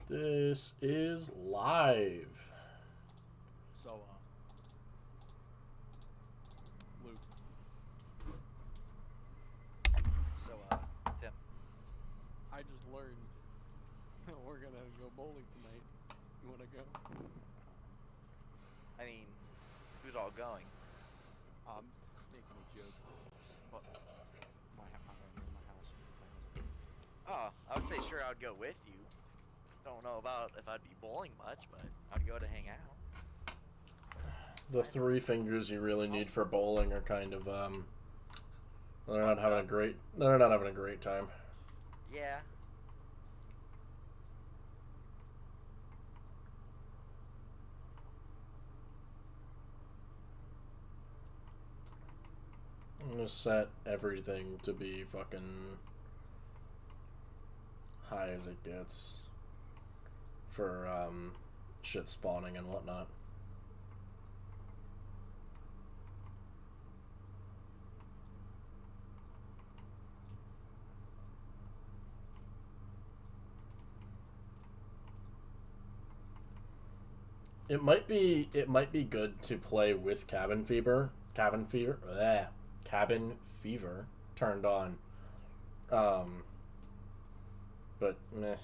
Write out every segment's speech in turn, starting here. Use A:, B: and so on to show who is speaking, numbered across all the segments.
A: This is live.
B: So, Luke.
C: So, Tim.
B: I just learned we're gonna go bowling tonight. You wanna go?
C: I mean, who's all going?
B: I'm making a joke.
C: What?
B: In my house.
C: Oh, I would say sure I would go with you. Don't know about if I'd be bowling much, but I'd go to hang out.
A: The three fingers you really need for bowling are kind of they're not having a great time.
C: Yeah.
A: I'm gonna set everything to be fucking high as it gets for shit spawning and whatnot. It might be good to play with cabin fever turned on. But meh.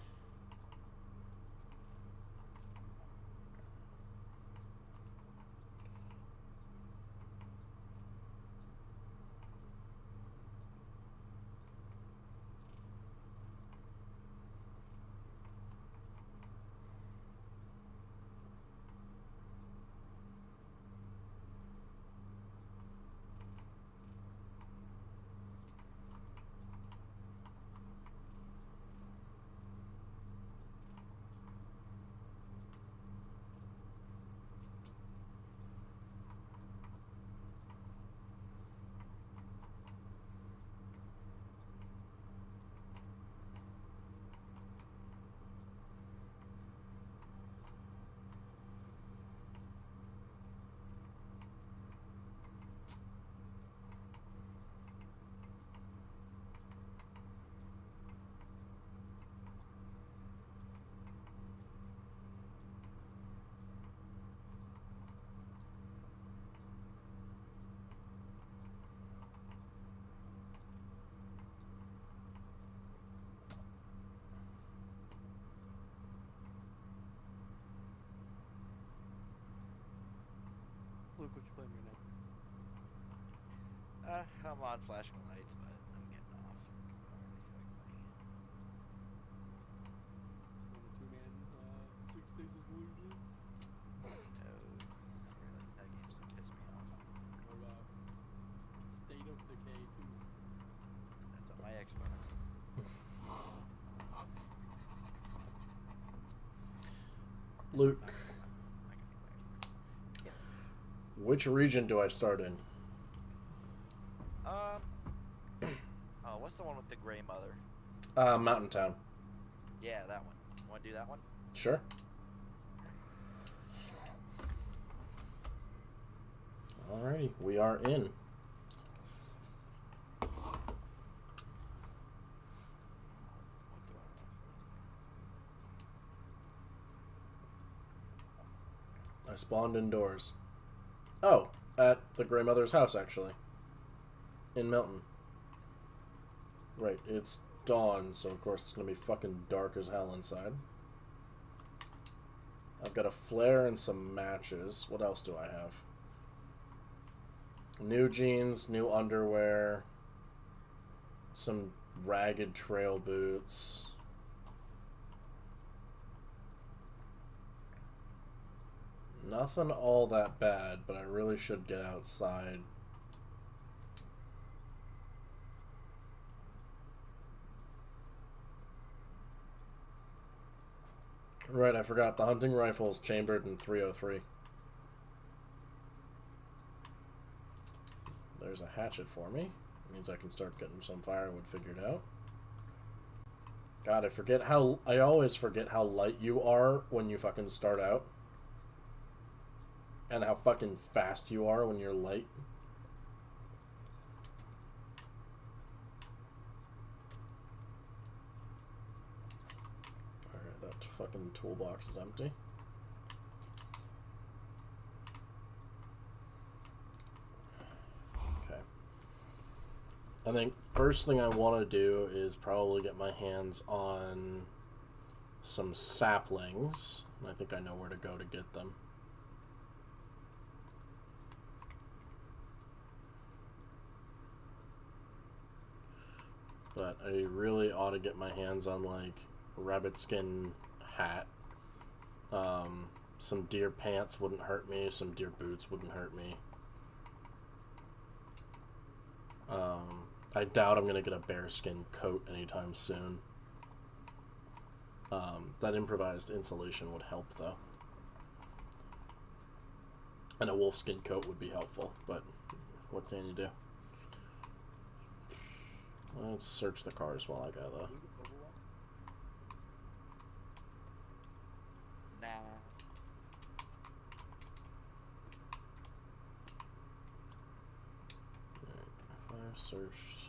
B: Luke, what you playing right now?
C: I'm on flashing lights, but I'm getting off.
B: On the two-man 6 Days of Illusion?
C: No, really, that game still pisses me off.
B: What about State of Decay 2?
C: That's on my Xbox.
A: Luke,
C: I can be
A: which region do I start in?
C: oh, what's the one with the gray mother?
A: Mountain Town.
C: Yeah, that one. Want to do that one?
A: Sure. Alrighty, we are in. I spawned indoors. Oh, at the Grey Mother's house, actually. In Mountain. Right, it's dawn, so of course it's gonna be fucking dark as hell inside. I've got a flare and some matches. What else do I have? New jeans, new underwear, some ragged trail boots. Nothing all that bad, but I really should get outside. Right, I forgot. The hunting rifle is chambered in 303. There's a hatchet for me. Means I can start getting some firewood figured out. God, I always forget how light you are when you fucking start out. And how fucking fast you are when you're light. Alright, that fucking toolbox is empty. Okay. I think first thing I want to do is probably get my hands on some saplings. I think I know where to go to get them. But I really ought to get my hands on, like, rabbit skin hat. Some deer pants wouldn't hurt me. Some deer boots wouldn't hurt me. I doubt I'm going to get a bearskin coat anytime soon. That improvised insulation would help, though. And a wolfskin coat would be helpful, but what can you do? Let's search the cars while I go, though.
C: Nah.
A: If I've searched...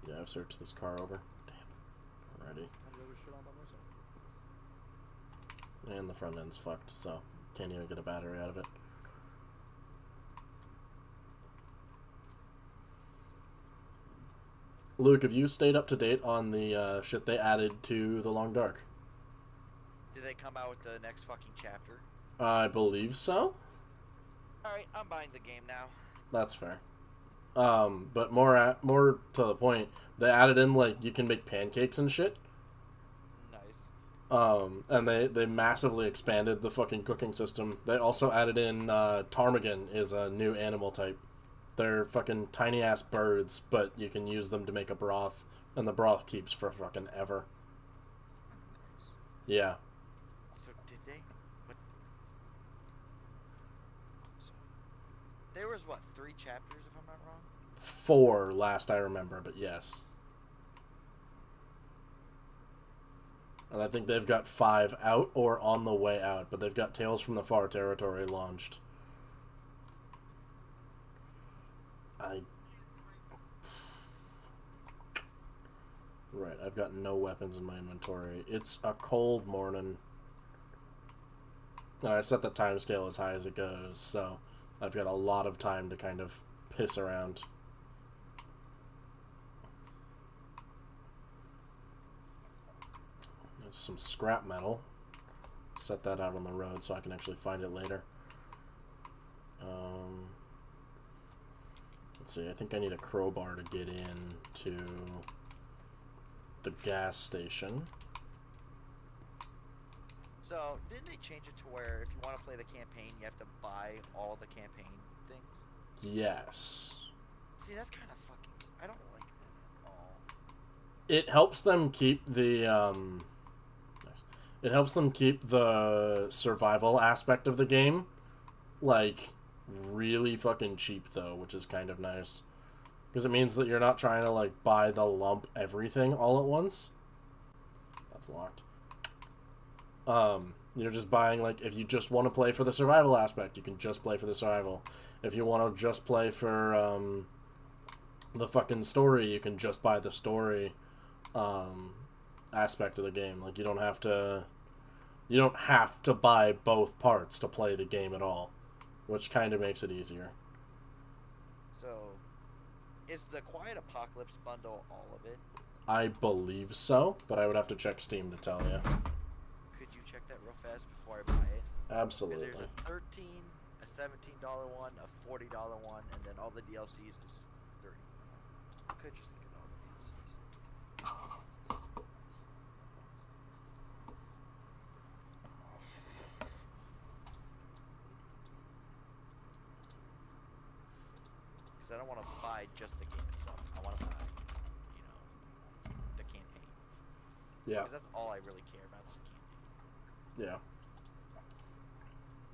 A: Yeah, I've searched this car over. Damn. Already. And the front end's fucked, so can't even get a battery out of it. Luke, have you stayed up to date on the shit they added to The Long Dark?
C: Did they come out with the next fucking chapter?
A: I believe so.
C: Alright, I'm buying the game now.
A: That's fair. But more to the point, they added in, like, you can make pancakes and shit.
C: Nice.
A: And they massively expanded the fucking cooking system. They also added in, ptarmigan is a new animal type. They're fucking tiny-ass birds, but you can use them to make a broth, and the broth keeps for fucking ever.
C: Nice.
A: Yeah.
C: So did they? What? So, there was, what, 3 chapters, if I'm not wrong?
A: 4 last I remember, but yes. And I think they've got 5 out or on the way out, but they've got Tales from the Far Territory launched. Right, I've got no weapons in my inventory. It's a cold morning. I set the time scale as high as it goes, so I've got a lot of time to kind of piss around. There's some scrap metal. Set that out on the road so I can actually find it later. Let's see, I think I need a crowbar to get in to the gas station.
C: So, didn't they change it to where if you want to play the campaign, you have to buy all the campaign things?
A: Yes.
C: See, that's kind of fucking... I don't like that at all.
A: It helps them keep the, It helps them keep the survival aspect of the game, like, really fucking cheap, though, which is kind of nice. Because it means that you're not trying to, like, buy the lump everything all at once. That's locked. You're just buying, like, if you just want to play for the survival aspect, you can just play for the survival. If you want to just play for, the fucking story, you can just buy the story, aspect of the game. Like, you don't have to buy both parts to play the game at all, which kind of makes it easier.
C: So, is the Quiet Apocalypse bundle all of it?
A: I believe so, but I would have to check Steam to tell you.
C: Could you check that real fast before I buy it?
A: Absolutely.
C: Because there's a $13, a $17 one, a $40 one, and then all the DLCs is $30. I could just get all the DLCs. Because I don't want to buy just the game itself. I want to buy, the campaign.
A: Yeah.
C: Because that's all I really care about is the campaign.
A: Yeah.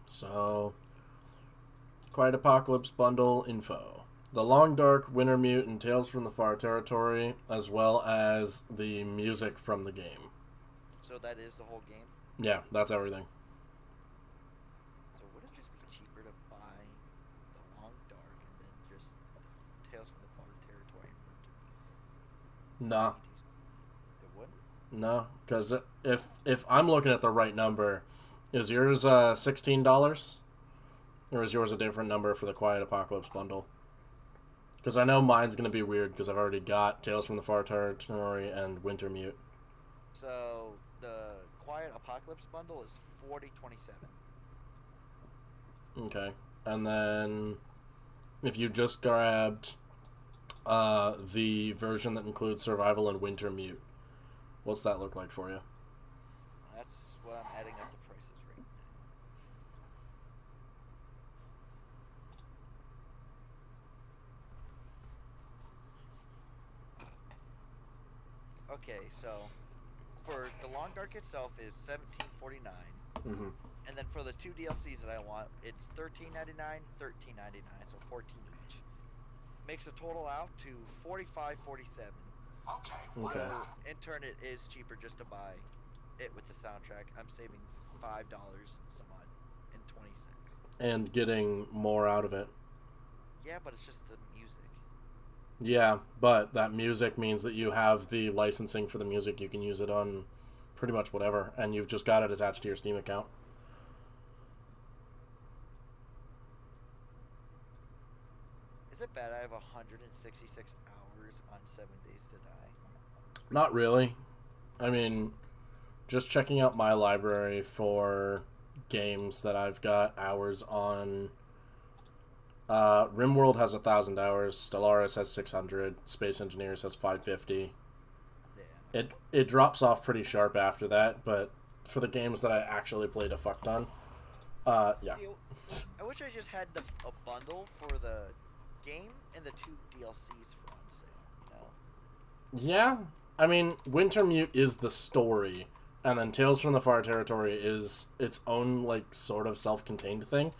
A: So, Quiet Apocalypse bundle info. The Long Dark, Wintermute, and Tales from the Far Territory, as well as the music from the game.
C: So that is the whole game?
A: Yeah, that's everything.
C: So would it just be cheaper to buy the Long Dark and then just Tales from the Far Territory and Wintermute?
A: Nah.
C: It wouldn't?
A: No, because if I'm looking at the right number, is yours $16, or is yours a different number for the Quiet Apocalypse bundle? Because I know mine's gonna be weird because I've already got Tales from the Far Territory and Wintermute.
C: So the Quiet Apocalypse bundle is $40.27.
A: Okay, and then if you just grabbed the version that includes Survival and Wintermute, what's that look like for you?
C: That's what I'm adding up the prices right now. Okay, so for the Long Dark itself is $17.49,
A: Mm-hmm.
C: and then for the 2 DLCs that I want, it's $13.99, $13.99, so 14 each. Makes a total out to $45.47.
A: Okay.
C: So in turn, it is cheaper just to buy it with the soundtrack. I'm saving $5 some odd and 20 cents.
A: And getting more out of it.
C: Yeah, but it's just the music.
A: Yeah, but that music means that you have the licensing for the music. You can use it on pretty much whatever, and you've just got it attached to your Steam account.
C: Is it bad I have 166 hours on 7 Days to Die?
A: Not really. I mean, just checking out my library for games that I've got hours on. RimWorld has 1,000 hours. Stellaris has 600. Space Engineers has 550.
C: Yeah.
A: It drops off pretty sharp after that, but for the games that I actually played a fuck ton, yeah.
C: See, I wish I just had a bundle for the game and the 2 DLCs for on sale, you know?
A: Yeah, I mean, Wintermute is the story, and then Tales from the Far Territory is its own, like, sort of self-contained thing.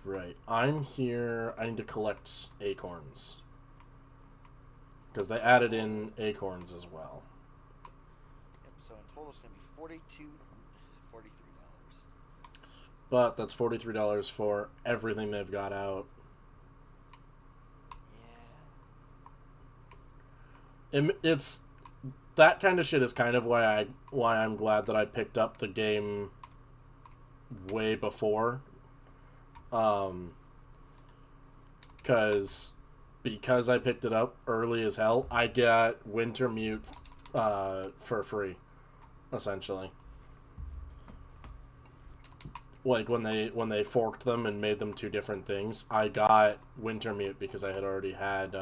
A: Right. I'm here. I need to collect acorns. Because they added in acorns as well.
C: Yep, so in total it's going to be $43.
A: But that's $43 for everything they've got out.
C: Yeah.
A: It's that kind of shit is kind of why I'm glad that I picked up the game way before, because I picked it up early as hell, I got Wintermute for free, essentially. Like when they forked them and made them 2 different things, I got Wintermute because I had already had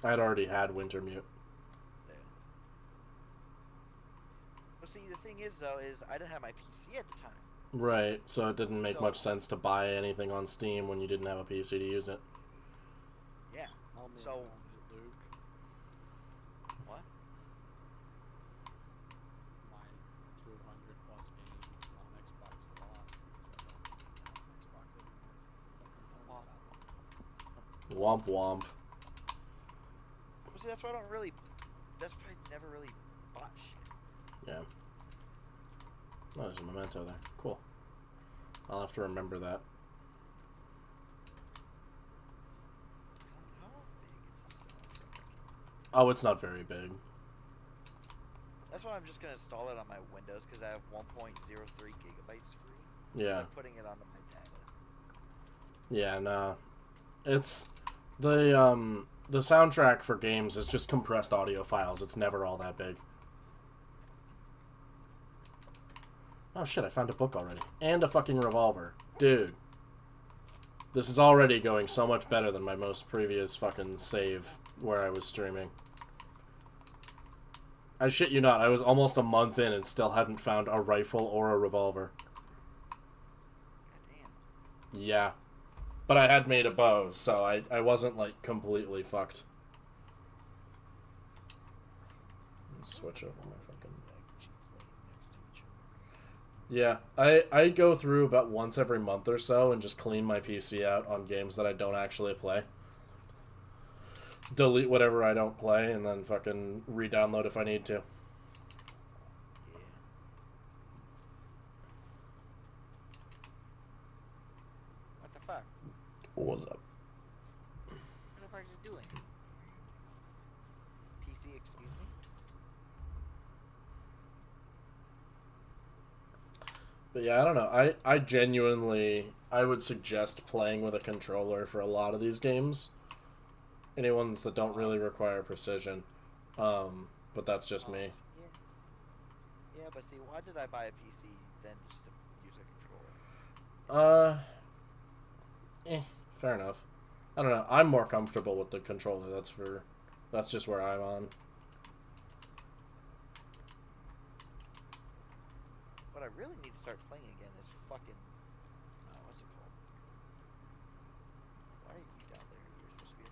A: Wintermute.
C: Well, see, the thing is, though, is I didn't have my PC at the time.
A: Right, so it didn't make
C: So-
A: much sense to buy anything on Steam when you didn't have a PC to use it.
C: Yeah.
B: I'll move
C: So-
B: on to Luke.
C: What?
B: My 200 plus games on Xbox One. Xbox anymore.
A: Womp womp.
C: Well, see, that's why I don't really. That's why I never really bought shit.
A: Yeah. Oh, there's a memento there. Cool. I'll have to remember that.
C: How big is this soundtrack?
A: Oh, it's not very big.
C: That's why I'm just gonna install it on my Windows because I have 1.03 gigabytes free.
A: Yeah.
C: Instead of putting it onto my data.
A: Yeah, no. It's the soundtrack for games is just compressed audio files. It's never all that big. Oh shit, I found a book already. And a fucking revolver. Dude. This is already going so much better than my most previous fucking save where I was streaming. I shit you not, I was almost a month in and still hadn't found a rifle or a revolver.
C: God
A: Yeah. But I had made a bow, so I wasn't, like, completely fucked. Switch over my fucking... Yeah, I go through about once every month or so and just clean my PC out on games that I don't actually play. Delete whatever I don't play and then fucking re-download if I need to.
C: damn. What the fuck?
A: What's up?
C: What the fuck is it doing? Excuse me?
A: But yeah, I don't know. I genuinely, I would suggest playing with a controller for a lot of these games. Any ones that don't really require precision. But that's just me.
C: Yeah. Yeah, but see, why did I buy a PC then just to use a controller?
A: Fair enough. I don't know. I'm more comfortable with the controller. That's just where I'm on.
C: What I really need to start playing again is fucking, what's it called? Why are you down there? You're supposed to be up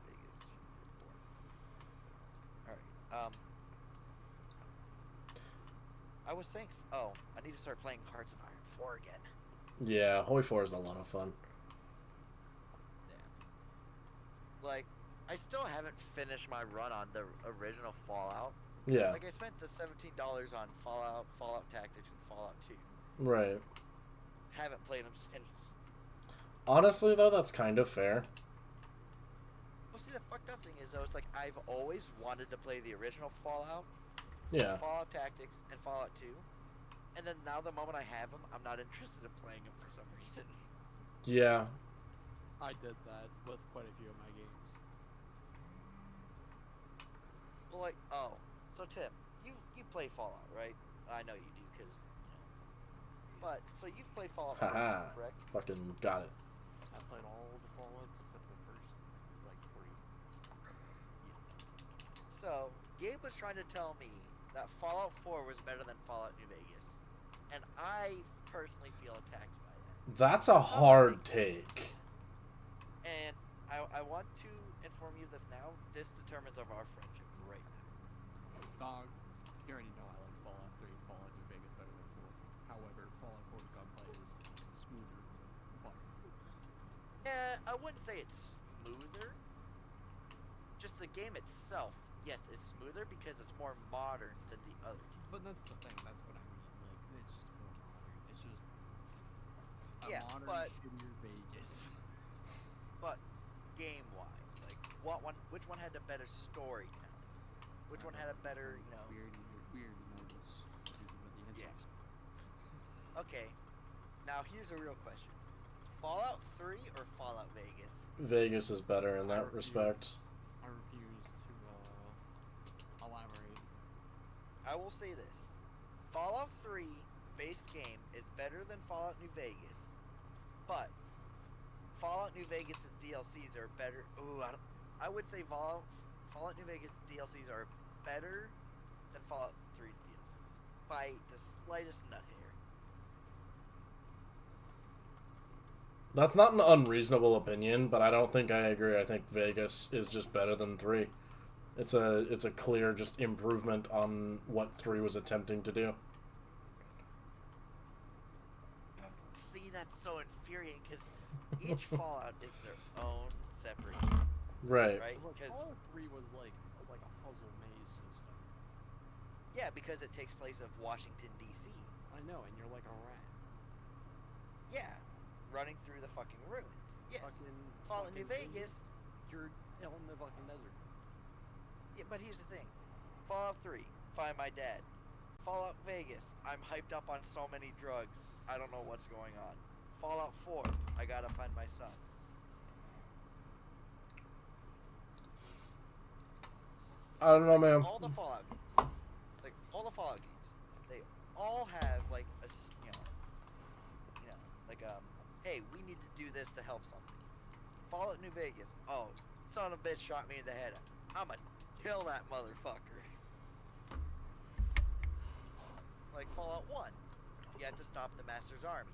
C: there. Alright, I was saying, I need to start playing Hearts of Iron 4 again.
A: Yeah, Hoi 4 is a lot of fun.
C: Yeah. Like, I still haven't finished my run on the original Fallout.
A: Yeah.
C: Like, I spent the $17 on Fallout Tactics, and Fallout 2.
A: Right.
C: Haven't played them since.
A: Honestly, though, that's kind of fair.
C: Well, see, the fucked up thing is, though, it's like, I've always wanted to play the original Fallout,
A: Yeah.
C: Fallout Tactics, and Fallout 2. And then now, the moment I have them, I'm not interested in playing them for some reason.
A: Yeah.
B: I did that with quite a few of my games.
C: Well, like, so Tim, you play Fallout, right? I know you do, because, But, so you've played Fallout 4,
A: Haha.
C: correct?
A: Fucking got it.
B: I played all the Fallouts except the first, like, 3.
C: Yes. So, Gabe was trying to tell me that Fallout 4 was better than Fallout New Vegas. And I personally feel attacked by that.
A: That's a hard take.
C: And I want to inform you this now. This determines of our friendship right now.
B: Dog, you already know I like Fallout 3 and Fallout New Vegas better than 4. However, Fallout 4's gunplay is smoother. But
C: Yeah, I wouldn't say it's smoother. Just the game itself, yes, is smoother because it's more modern than the other games.
B: But that's the thing, that's what I mean. Like, it's just more modern. It's just a
C: Yeah,
B: modern,
C: but-
B: shittier Vegas.
C: But game-wise, like, which one had the better storytelling? Which one had a better,
B: We already know this. With the
C: Yeah.
B: answers.
C: Okay, now here's a real question. Fallout 3 or Fallout Vegas?
A: Vegas is better in
B: I
A: that respect.
B: I refuse to elaborate.
C: I will say this. Fallout 3 base game is better than Fallout New Vegas, but Fallout New Vegas' DLCs are better. Ooh, I would say Fallout New Vegas DLCs are better than Fallout 3's DLCs by the slightest nut hair.
A: That's not an unreasonable opinion, but I don't think I agree. I think Vegas is just better than 3. It's a clear just improvement on what 3 was attempting to do.
C: See, that's so infuriating because each Fallout is their own separate game,
A: Right.
C: right?
B: Like,
C: Because
B: Fallout 3 was like a puzzle maze system.
C: yeah, because it takes place of Washington D.C.
B: I know, and you're like a rat.
C: Yeah, running through the fucking ruins. Yes. Fallout New Vegas.
B: You're out in the fucking desert.
C: Yeah, but here's the thing. Fallout 3, find my dad. Fallout Vegas, I'm hyped up on so many drugs. I don't know what's going on. Fallout 4, I gotta find my son.
A: I don't know, man.
C: All the Fallout games, they all have like a, hey, we need to do this to help something. Fallout New Vegas, oh, son of a bitch shot me in the head. I'ma kill that motherfucker. Like Fallout 1, you have to stop the Master's army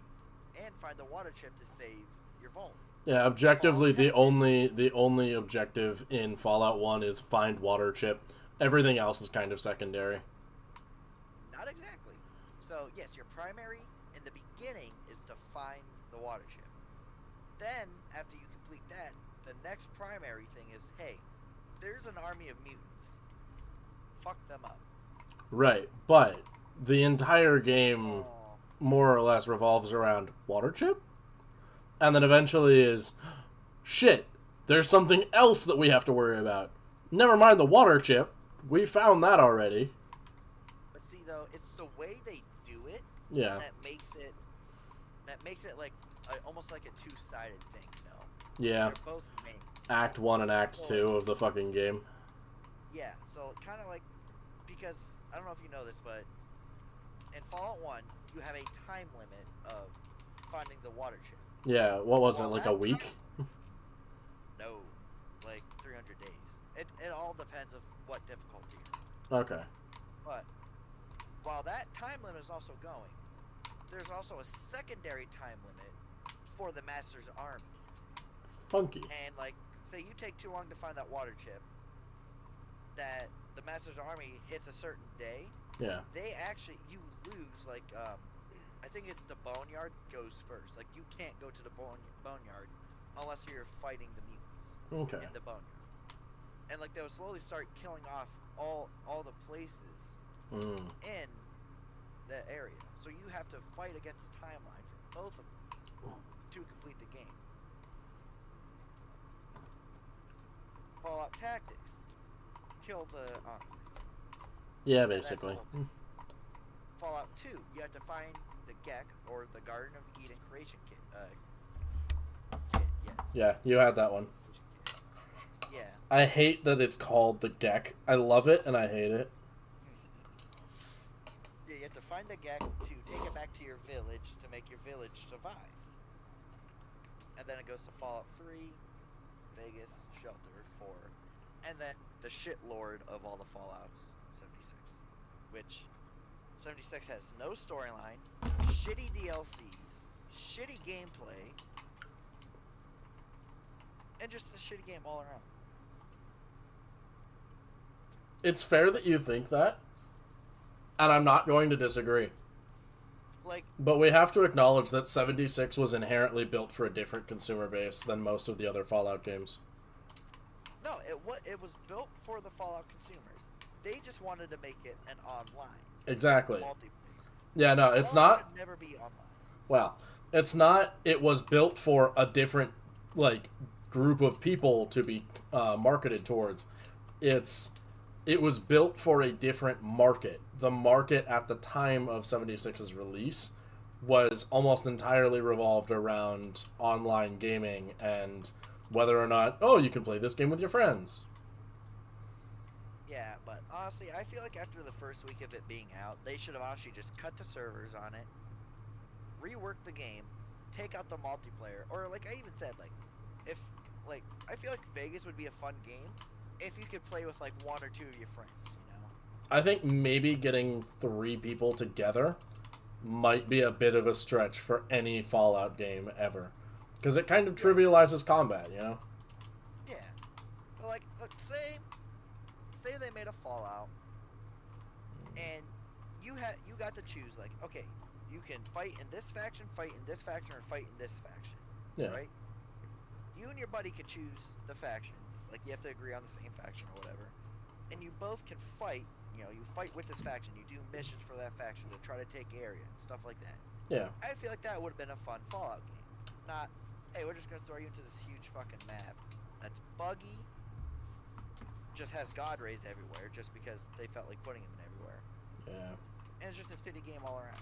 C: and find the water chip to save your vault.
A: Yeah, objectively, the only objective in Fallout 1 is find water chip. Everything else is kind of secondary.
C: Not exactly. So, yes, your primary in the beginning is to find the water chip. Then, after you complete that, the next primary thing is, hey, there's an army of mutants. Fuck them up.
A: Right, but the entire game
C: Oh,
A: more or less revolves around water chip? And then eventually is, shit, there's something else that we have to worry about. Never mind the water chip. We found that already.
C: But see, though, it's the way they do it
A: Yeah.
C: that makes it like almost like a two-sided thing, you know?
A: Yeah.
C: They're both main.
A: Act 1 and Act 2 of the fucking game.
C: Yeah, so kind of like, because, I don't know if you know this, but in Fallout 1, you have a time limit of finding the water chip.
A: Yeah, what was it,
C: Well,
A: like
C: that
A: a week?
C: No, like 300 days. It all depends of what difficulty you're in.
A: Okay.
C: But while that time limit is also going, there's also a secondary time limit for the Master's Army.
A: Funky.
C: And like, say you take too long to find that water chip, that the Master's Army hits a certain day,
A: Yeah.
C: they actually, you lose, like, I think it's the Boneyard goes first. Like, you can't go to the Boneyard unless you're fighting the mutants
A: Okay.
C: in the Boneyard. And, like, they'll slowly start killing off all the places in that area. So you have to fight against the timeline for both of them to complete the game. Fallout Tactics. Kill the
A: Yeah,
C: that's
A: basically.
C: all. Fallout 2, you have to find the Gek or the Garden of Eden creation kit. Yes.
A: Yeah, you had that one.
C: Yeah.
A: I hate that it's called the Gek. I love it and I hate it.
C: Yeah, you have to find the Gek to take it back to your village to make your village survive. And then it goes to Fallout 3, Vegas, Shelter 4, and then the shit lord of all the Fallouts, 76. Which 76 has no storyline, shitty DLCs, shitty gameplay, and just a shitty game all around.
A: It's fair that you think that, and I'm not going to disagree.
C: Like,
A: But we have to acknowledge that 76 was inherently built for a different consumer base than most of the other Fallout games.
C: no, it was built for the Fallout consumers. They just wanted to make it an online
A: Exactly.
C: multiplayer.
A: Yeah, no, it's
C: Fallout
A: not...
C: should never be online.
A: Well, it's not... It was built for a different, like, group of people to be marketed towards. It was built for a different market. The market at the time of 76's release was almost entirely revolved around online gaming and whether or not, oh, you can play this game with your friends.
C: Yeah, but honestly, I feel like after the first week of it being out, they should have actually just cut the servers on it, rework the game, take out the multiplayer, or like I even said, like, if, like, I feel like Vegas would be a fun game if you could play with like one or two of your friends, you know?
A: I think maybe getting 3 people together might be a bit of a stretch for any Fallout game ever. Because it kind of trivializes combat, you know?
C: Yeah. But like, look, say they made a Fallout, and you got to choose, like, okay, you can fight in this faction, fight in this faction, or fight in this faction.
A: Yeah.
C: Right? You and your buddy could choose the factions. Like, you have to agree on the same faction or whatever. And you both can fight, you know, you fight with this faction. You do missions for that faction to try to take area and stuff like that.
A: Yeah.
C: I feel like that would have been a fun Fallout game. Not, hey, we're just going to throw you into this huge fucking map that's buggy, just has God rays everywhere, just because they felt like putting them in everywhere.
A: Yeah.
C: And it's just a shitty game all around.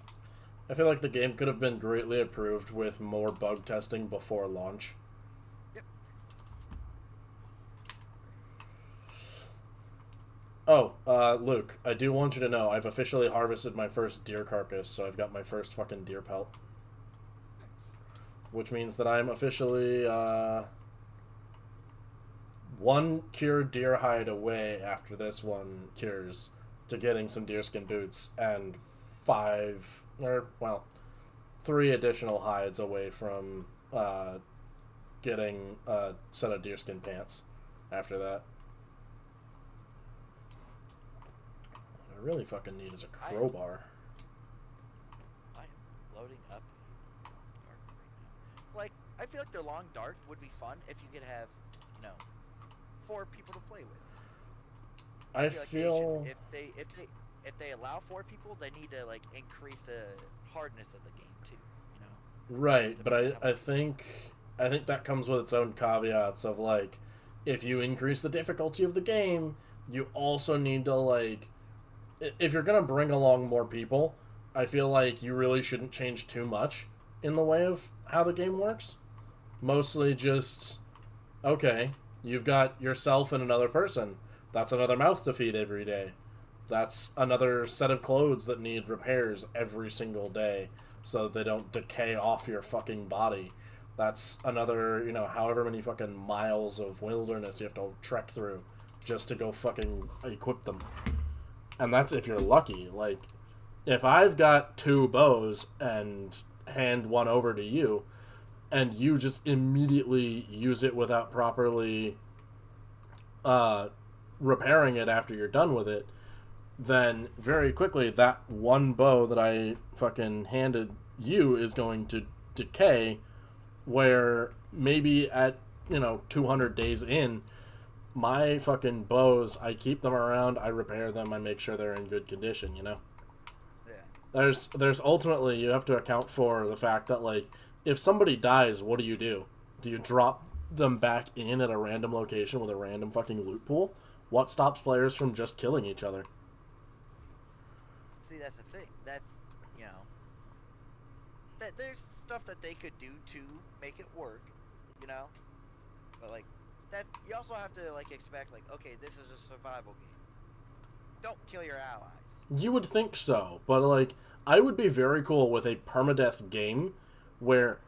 A: I feel like the game could have been greatly improved with more bug testing before launch.
C: Yep.
A: Oh, Luke, I do want you to know I've officially harvested my first deer carcass, so I've got my first fucking deer pelt. Which means that I'm officially, 1 cured deer hide away after this one cures to getting some deerskin boots, and 3 additional hides away from, getting a set of deerskin pants after that. What I really fucking need is a crowbar.
C: I am loading up Dark right now. Like, I feel like the long dark would be fun if you could have, you know, 4 people to play with.
A: I
C: feel like
A: feel...
C: they should, if they allow 4 people, they need to like increase the hardness of the game too. You know.
A: Right, but I think I think that comes with its own caveats of, like, if you increase the difficulty of the game, you also need to, like, if you're going to bring along more people, I feel like you really shouldn't change too much in the way of how the game works. Mostly just, okay, you've got yourself and another person. That's another mouth to feed every day. That's another set of clothes that need repairs every single day so that they don't decay off your fucking body. That's another, you know, however many fucking miles of wilderness you have to trek through just to go fucking equip them. And that's if you're lucky. Like, if I've got 2 bows and hand one over to you, and you just immediately use it without properly repairing it after you're done with it, then very quickly that one bow that I fucking handed you is going to decay, where maybe at, 200 days in, my fucking bows, I keep them around, I repair them, I make sure they're in good condition,
C: Yeah.
A: There's ultimately, you have to account for the fact that, like, if somebody dies, what do? Do you drop them back in at a random location with a random fucking loot pool? What stops players from just killing each other?
C: See, that's the thing. That's, that there's stuff that they could do to make it work, But, like, that, you also have to, like, expect, like, okay, this is a survival game. Don't kill your allies.
A: You would think so, but, like, I would be very cool with a permadeath game where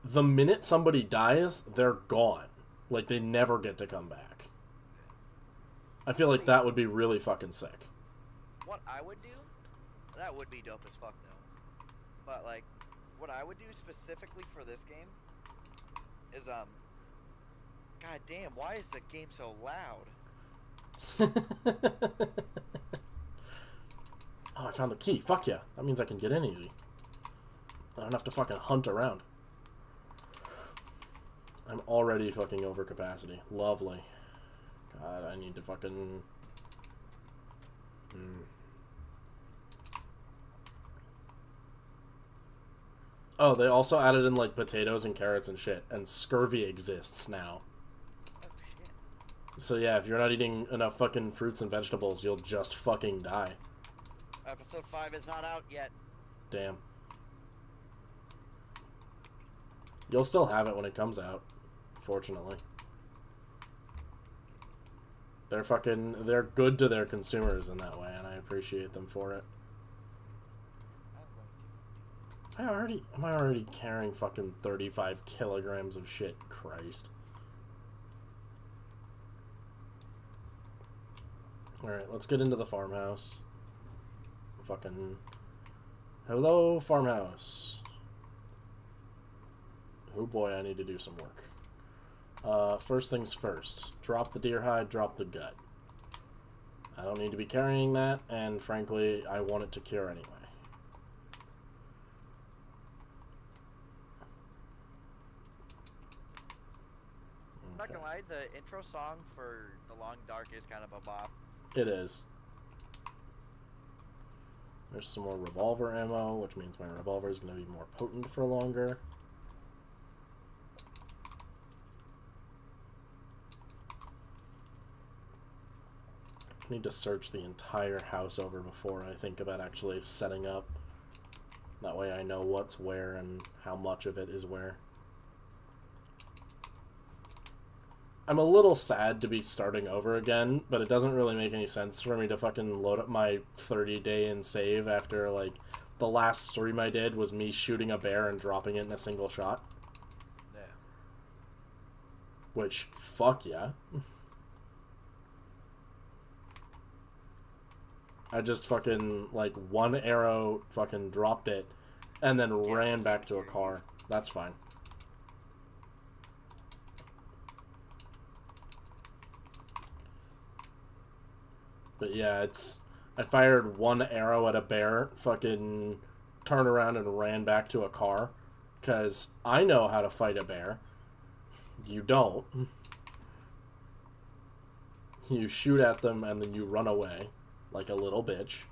A: the minute somebody dies, they're gone. Like, they never get to come back. I feel like that would be really fucking sick.
C: What I would do, that would be dope as fuck, though. But, like, what I would do specifically for this game is, God damn, why is the game so loud?
A: Oh, I found the key. Fuck yeah. That means I can get in easy. I don't have to fucking hunt around. I'm already fucking over capacity. Lovely. God, I need to fucking... Oh, they also added in, like, potatoes and carrots and shit. And scurvy exists now.
C: Oh, shit.
A: So yeah, if you're not eating enough fucking fruits and vegetables, you'll just fucking die.
C: Episode 5 is not out yet.
A: Damn. You'll still have it when it comes out, fortunately. They're good to their consumers in that way, and I appreciate them for it. Am I already carrying fucking 35 kilograms of shit? Christ. Alright, let's get into the farmhouse. Fucking... Hello, farmhouse. Oh boy, I need to do some work. First things first. Drop the deer hide, drop the gut. I don't need to be carrying that, and frankly, I want it to cure anyway.
C: I'm not gonna lie, the intro song for The Long Dark is kind of a bop.
A: It is. There's some more revolver ammo, which means my revolver is going to be more potent for longer. I need to search the entire house over before I think about actually setting up. That way I know what's where and how much of it is where. I'm a little sad to be starting over again, but it doesn't really make any sense for me to fucking load up my 30-day in save after, like, the last stream I did was me shooting a bear and dropping it in a single shot.
C: Yeah.
A: Which, fuck yeah. I just fucking, like, one arrow fucking dropped it and then ran back to a car. That's fine. But yeah, I fired one arrow at a bear, fucking turned around and ran back to a car. Because I know how to fight a bear. You don't. You shoot at them and then you run away. Like a little bitch.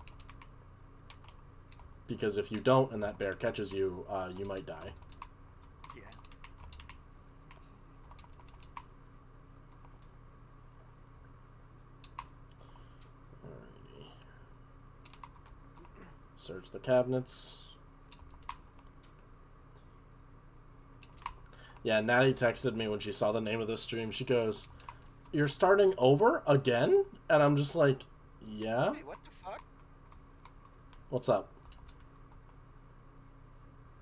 A: Because if you don't and that bear catches you, you might die.
C: Yeah.
A: Search the cabinets. Yeah, Natty texted me when she saw the name of the stream. She goes, "You're starting over again?" And I'm just like, yeah.
C: Wait, what the fuck?
A: What's up?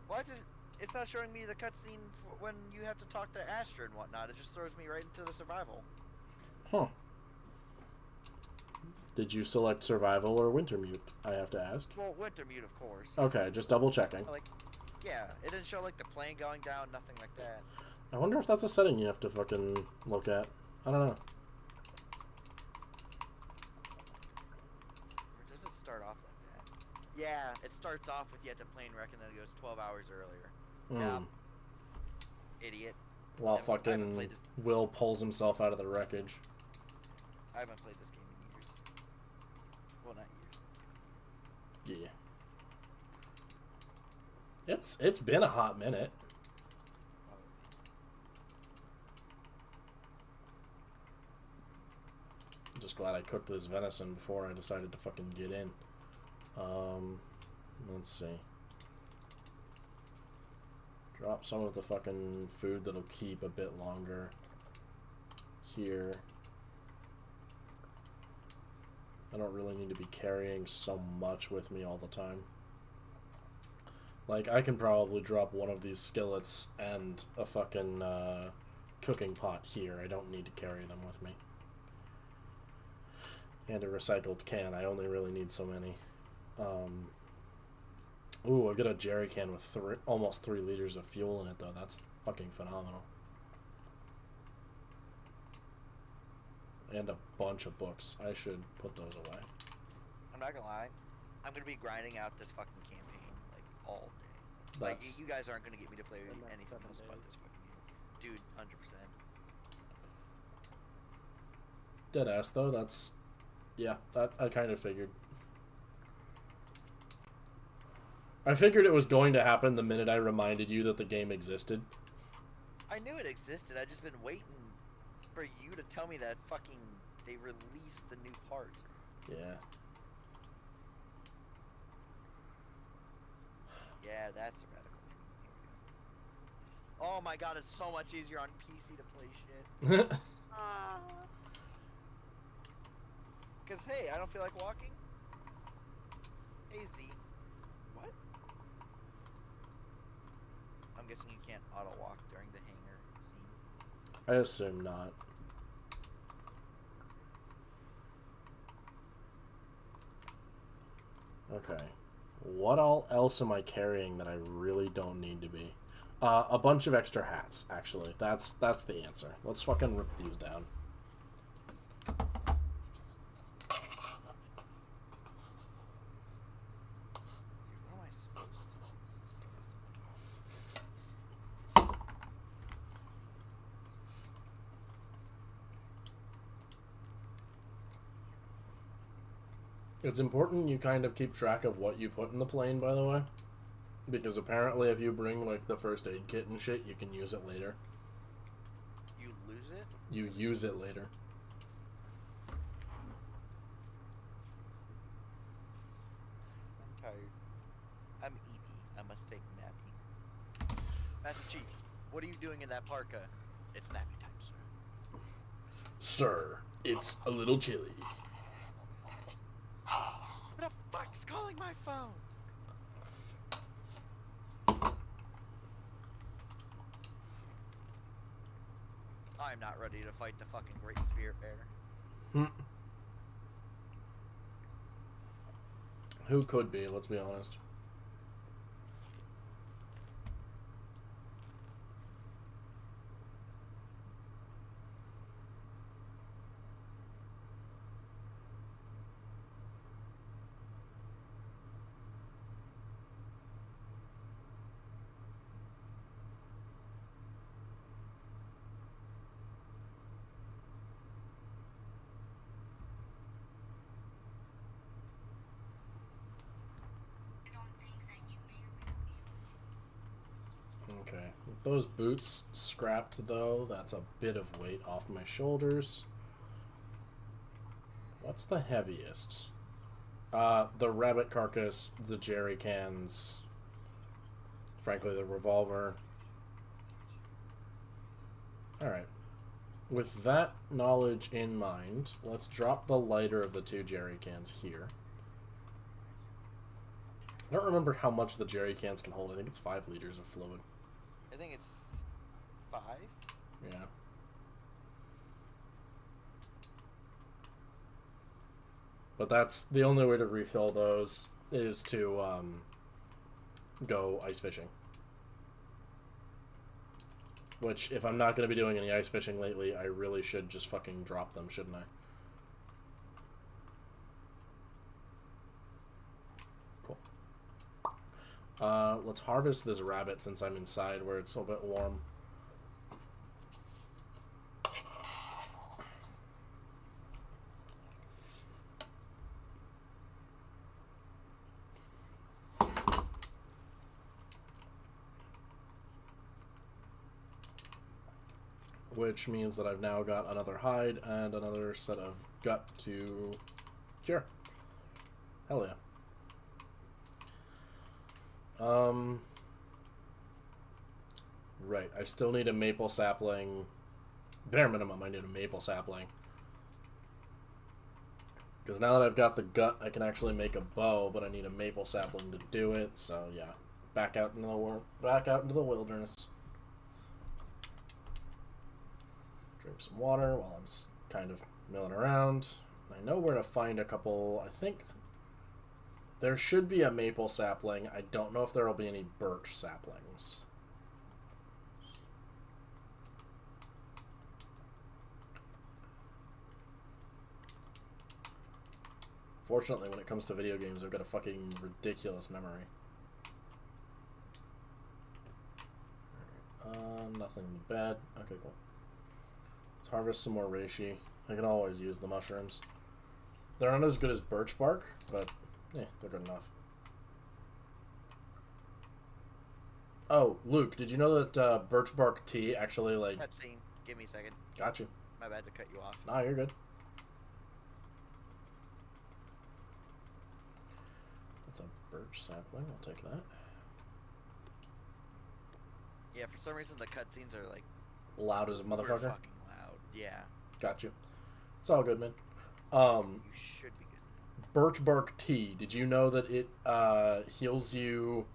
C: Why is it? It's not showing me the cutscene when you have to talk to Astra and whatnot. It just throws me right into the survival.
A: Huh. Did you select survival or Wintermute? I have to ask.
C: Well, Wintermute, of course.
A: Okay, just double checking.
C: Like, yeah, it didn't show like the plane going down, nothing like that.
A: I wonder if that's a setting you have to fucking look at. I don't know.
C: Or does it start off like that? Yeah, it starts off with you at the plane wreck and then it goes 12 hours earlier. Yeah. Idiot.
A: While
C: I haven't
A: fucking
C: played this-
A: Will pulls himself out of the wreckage.
C: I haven't played this game in years. Well, not years.
A: Yeah. It's been a hot minute.
C: Probably.
A: I'm just glad I cooked this venison before I decided to fucking get in. Let's see. Drop some of the fucking food that'll keep a bit longer here. I don't really need to be carrying so much with me all the time. Like, I can probably drop one of these skillets and a fucking cooking pot here. I don't need to carry them with me. And a recycled can. I only really need so many. Ooh, I got a jerry can with almost 3 liters of fuel in it, though. That's fucking phenomenal. And a bunch of books. I should put those away.
C: I'm not gonna lie. I'm gonna be grinding out this fucking campaign like all day. Like
A: That's
C: you guys aren't gonna get me to play
B: The next
C: anything
B: 7
C: else but
B: days.
C: this fucking game, dude. 100%.
A: Deadass, though. That's... Yeah, that I kind of figured. I figured it was going to happen the minute I reminded you that the game existed.
C: I knew it existed. I just been waiting for you to tell me that fucking they released the new part.
A: Yeah.
C: Yeah, that's a radical. Oh my god, it's so much easier on PC to play shit. Cause hey, I don't feel like walking. Hey Z, what? I'm guessing you can't auto walk during the hangar scene.
A: I assume not. Okay. What all else am I carrying that I really don't need to be? A bunch of extra hats, actually. That's the answer. Let's fucking rip these down.
C: What am I supposed to?
A: It's important you kind of keep track of what you put in the plane, by the way. Because apparently if you bring, like, the first aid kit and shit, you can use it later.
C: You lose it?
A: You use it later.
C: I'm tired. I'm Evie. I must take nappy. Master Chief, what are you doing in that parka? It's nappy time, sir.
A: Sir, it's a little chilly.
C: Who the fuck's calling my phone? I'm not ready to fight the fucking Great Spirit Bear.
A: Who could be, let's be honest. Okay, with those boots scrapped though, that's a bit of weight off my shoulders. What's the heaviest? The rabbit carcass, the jerry cans, frankly, the revolver. Alright. With that knowledge in mind, let's drop the lighter of the 2 jerry cans here. I don't remember how much the jerry cans can hold. I think it's 5 liters of fluid.
C: I think it's 5.
A: Yeah. But that's the only way to refill those is to go ice fishing. Which, if I'm not going to be doing any ice fishing lately, I really should just fucking drop them, shouldn't I? Cool. Let's harvest this rabbit since I'm inside where it's a bit warm. Which means that I've now got another hide and another set of gut to cure. Hell yeah. Right, I still need a maple sapling. Bare minimum, I need a maple sapling. Because now that I've got the gut, I can actually make a bow, but I need a maple sapling to do it. So yeah, back out into the wilderness. Drink some water while I'm kind of milling around. I know where to find a couple. I think there should be a maple sapling. I don't know if there will be any birch saplings. Fortunately, when it comes to video games, I've got a fucking ridiculous memory. Nothing in the bed. Okay, cool. Let's harvest some more reishi. I can always use the mushrooms. They're not as good as birch bark, but yeah, they're good enough. Oh, Luke, did you know that birch bark tea actually, like...
C: Cutscene. Give me a second.
A: Got you.
C: My bad to cut you off.
A: Nah, you're good. That's a birch sapling. I'll take that.
C: Yeah, for some reason the cutscenes are like...
A: Loud as a
C: super
A: motherfucker.
C: fucking loud. Yeah.
A: Got you. It's all good, man.
C: You should be good now.
A: Birch bark tea. Did you know that it heals you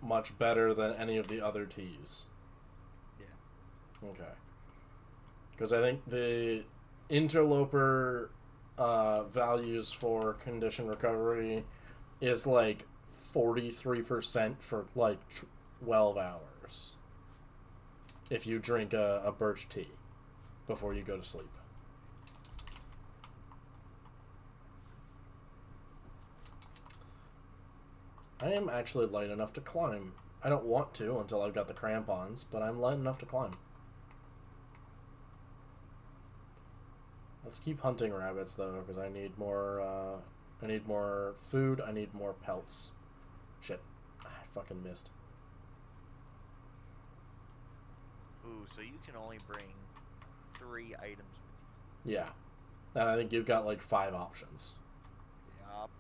A: much better than any of the other teas?
C: Yeah.
A: Okay. Because I think the interloper values for condition recovery is like 43% for like 12 hours if you drink a birch tea before you go to sleep. I am actually light enough to climb. I don't want to until I've got the crampons, but I'm light enough to climb. Let's keep hunting rabbits though, because I need more food, I need more pelts. Shit. I fucking missed.
C: Ooh, so you can only bring 3 items with you.
A: Yeah. And I think you've got like 5 options.
C: Yup.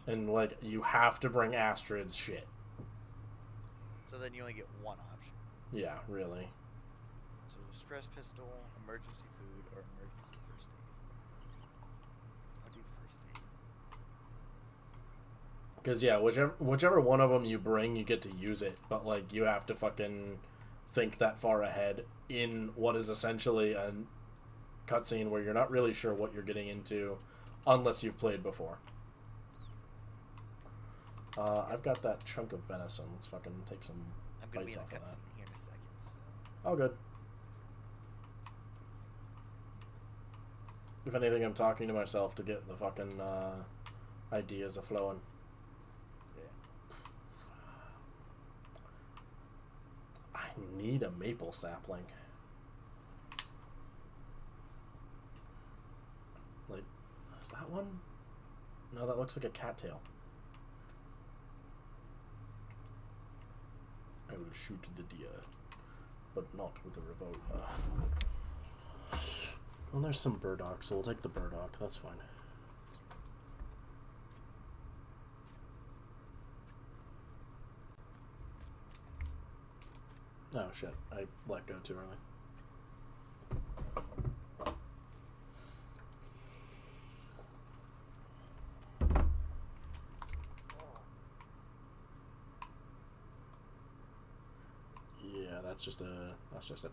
A: And like, you have to bring Astrid's shit.
C: So then you only get 1 option.
A: Yeah, really.
C: So stress pistol, emergency food, or emergency first aid. I'll do first aid.
A: Because yeah, whichever one of them you bring, you get to use it. But like, you have to fucking think that far ahead in what is essentially a cutscene where you're not really sure what you're getting into unless you've played before. I've got that chunk of venison. Let's fucking take some
C: I'm gonna be
A: bites
C: in a
A: off of that.
C: cutscene here in a second, so...
A: All good. If anything, I'm talking to myself to get the fucking ideas a-flowing.
C: Yeah.
A: I need a maple sapling. Like, is that one? No, that looks like a cattail. I will shoot the deer, but not with a revolver. Well, there's some burdock, so we'll take the burdock. That's fine. Oh shit, I let go too early. Yeah, that's just a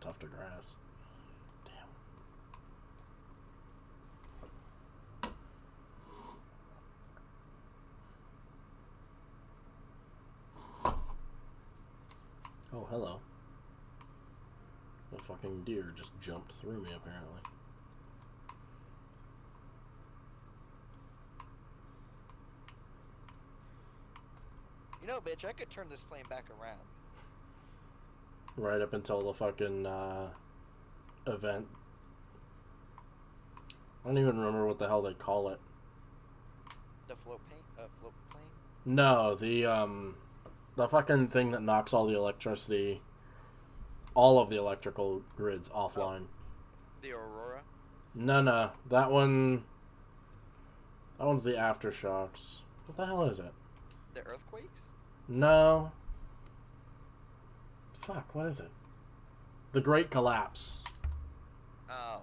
A: tuft of grass. Damn. Oh, hello. A fucking deer just jumped through me, apparently.
C: You know, bitch, I could turn this plane back around.
A: Right up until the fucking, event. I don't even remember what the hell they call it.
C: The float plane?
A: No, the fucking thing that knocks all the electricity, all of the electrical grids offline.
C: The Aurora?
A: No, that one's the aftershocks. What the hell is it?
C: The earthquakes?
A: No. Fuck, what is it? The Great Collapse.
C: Oh.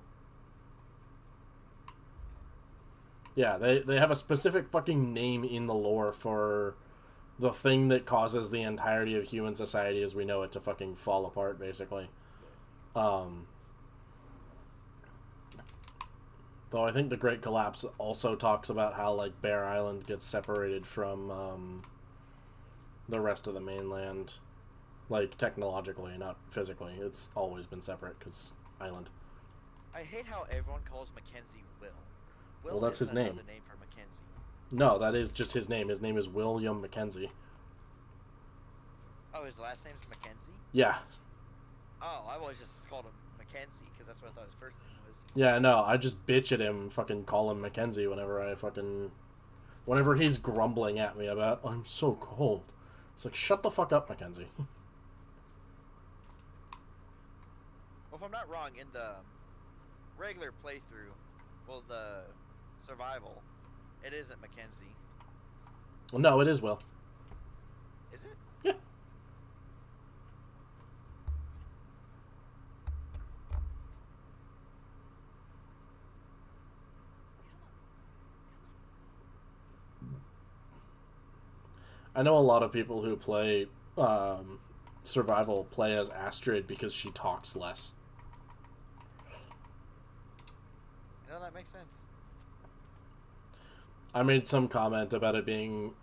A: Yeah, they have a specific fucking name in the lore for the thing that causes the entirety of human society as we know it to fucking fall apart, basically. Though I think the Great Collapse also talks about how, like, Bear Island gets separated from, the rest of the mainland. Like, technologically, not physically. It's always been separate, because island.
C: I hate how everyone calls Mackenzie Will.
A: Well, that's his name.
C: Another name for Mackenzie.
A: No, that is just his name. His name is William Mackenzie.
C: Oh, his last name's Mackenzie?
A: Yeah.
C: Oh, I always just called him Mackenzie, because that's what I thought his first name was.
A: Yeah, no, I just bitch at him, fucking call him Mackenzie whenever he's grumbling at me about, I'm so cold. It's like, shut the fuck up, Mackenzie.
C: Well, if I'm not wrong, in the regular playthrough, well, the survival, it isn't Mackenzie.
A: Well, no, it is Will.
C: Is it?
A: Yeah. I know a lot of people who play survival play as Astrid because she talks less.
C: You know, that makes sense.
A: I made some comment about it being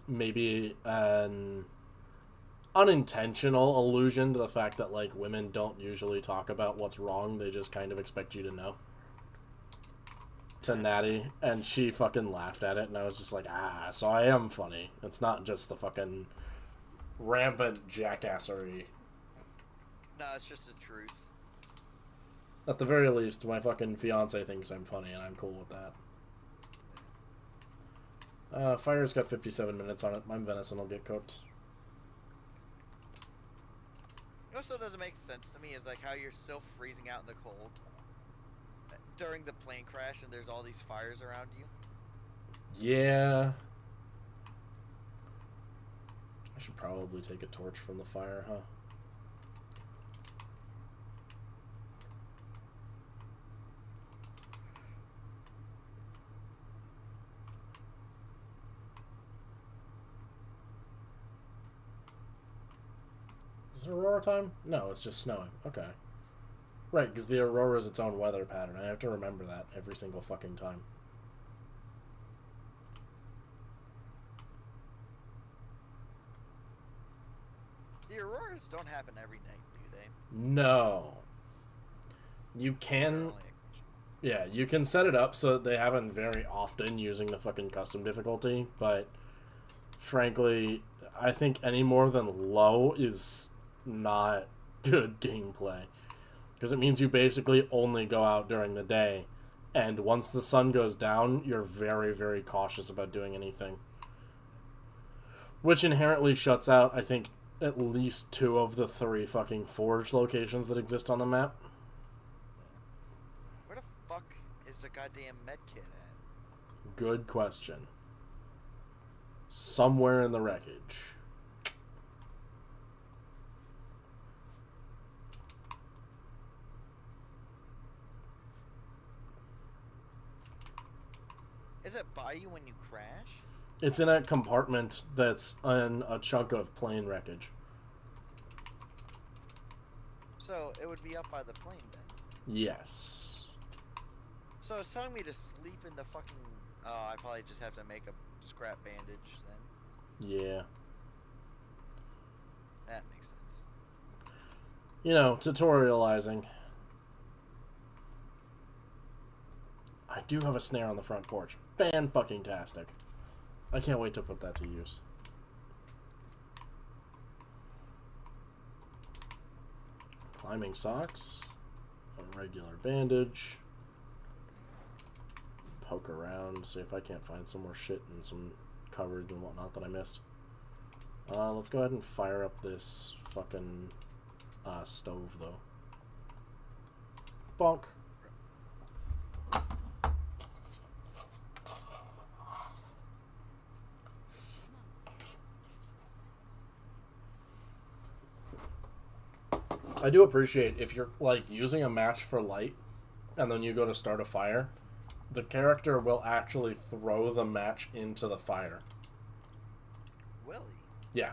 A: maybe an unintentional allusion to the fact that, like, women don't usually talk about what's wrong. They just kind of expect you to know. To Natty, and she fucking laughed at it, and I was just like, so I am funny. It's not just the fucking rampant jackassery.
C: No, it's just the truth.
A: At the very least, my fucking fiance thinks I'm funny, and I'm cool with that. Fire's got 57 minutes on it. My venison will get cooked.
C: You know what still doesn't make sense to me is, like, how you're still freezing out in the cold during the plane crash, and there's all these fires around you.
A: Yeah. I should probably take a torch from the fire, huh? Is it Aurora time? No, it's just snowing. Okay. Right, because the Aurora is its own weather pattern. I have to remember that every single fucking time.
C: The Auroras don't happen every night, do they?
A: No. You can... Yeah, you can set it up so that they happen very often using the fucking custom difficulty, but frankly, I think any more than low is not good gameplay. Because it means you basically only go out during the day, and once the sun goes down, you're very, very cautious about doing anything. Which inherently shuts out, I think, at least 2 of the 3 fucking forge locations that exist on the map.
C: Where the the goddamn med kit at?
A: Good question. Somewhere in the wreckage.
C: Is it by you when you crash?
A: It's in a compartment that's in a chunk of plane wreckage.
C: So it would be up by the plane then.
A: Yes.
C: So it's telling me to sleep in the fucking. Oh, I probably just have to make a scrap bandage then.
A: Yeah.
C: That makes sense.
A: You know, tutorializing. I do have a snare on the front porch. Fan-fucking-tastic. I can't wait to put that to use. Climbing socks. A regular bandage. Poke around, see if I can't find some more shit and some coverage and whatnot that I missed. Let's go ahead and fire up this fucking stove, though. Bonk. I do appreciate if you're, like, using a match for light and then you go to start a fire, the character will actually throw the match into the fire.
C: Will he?
A: Yeah.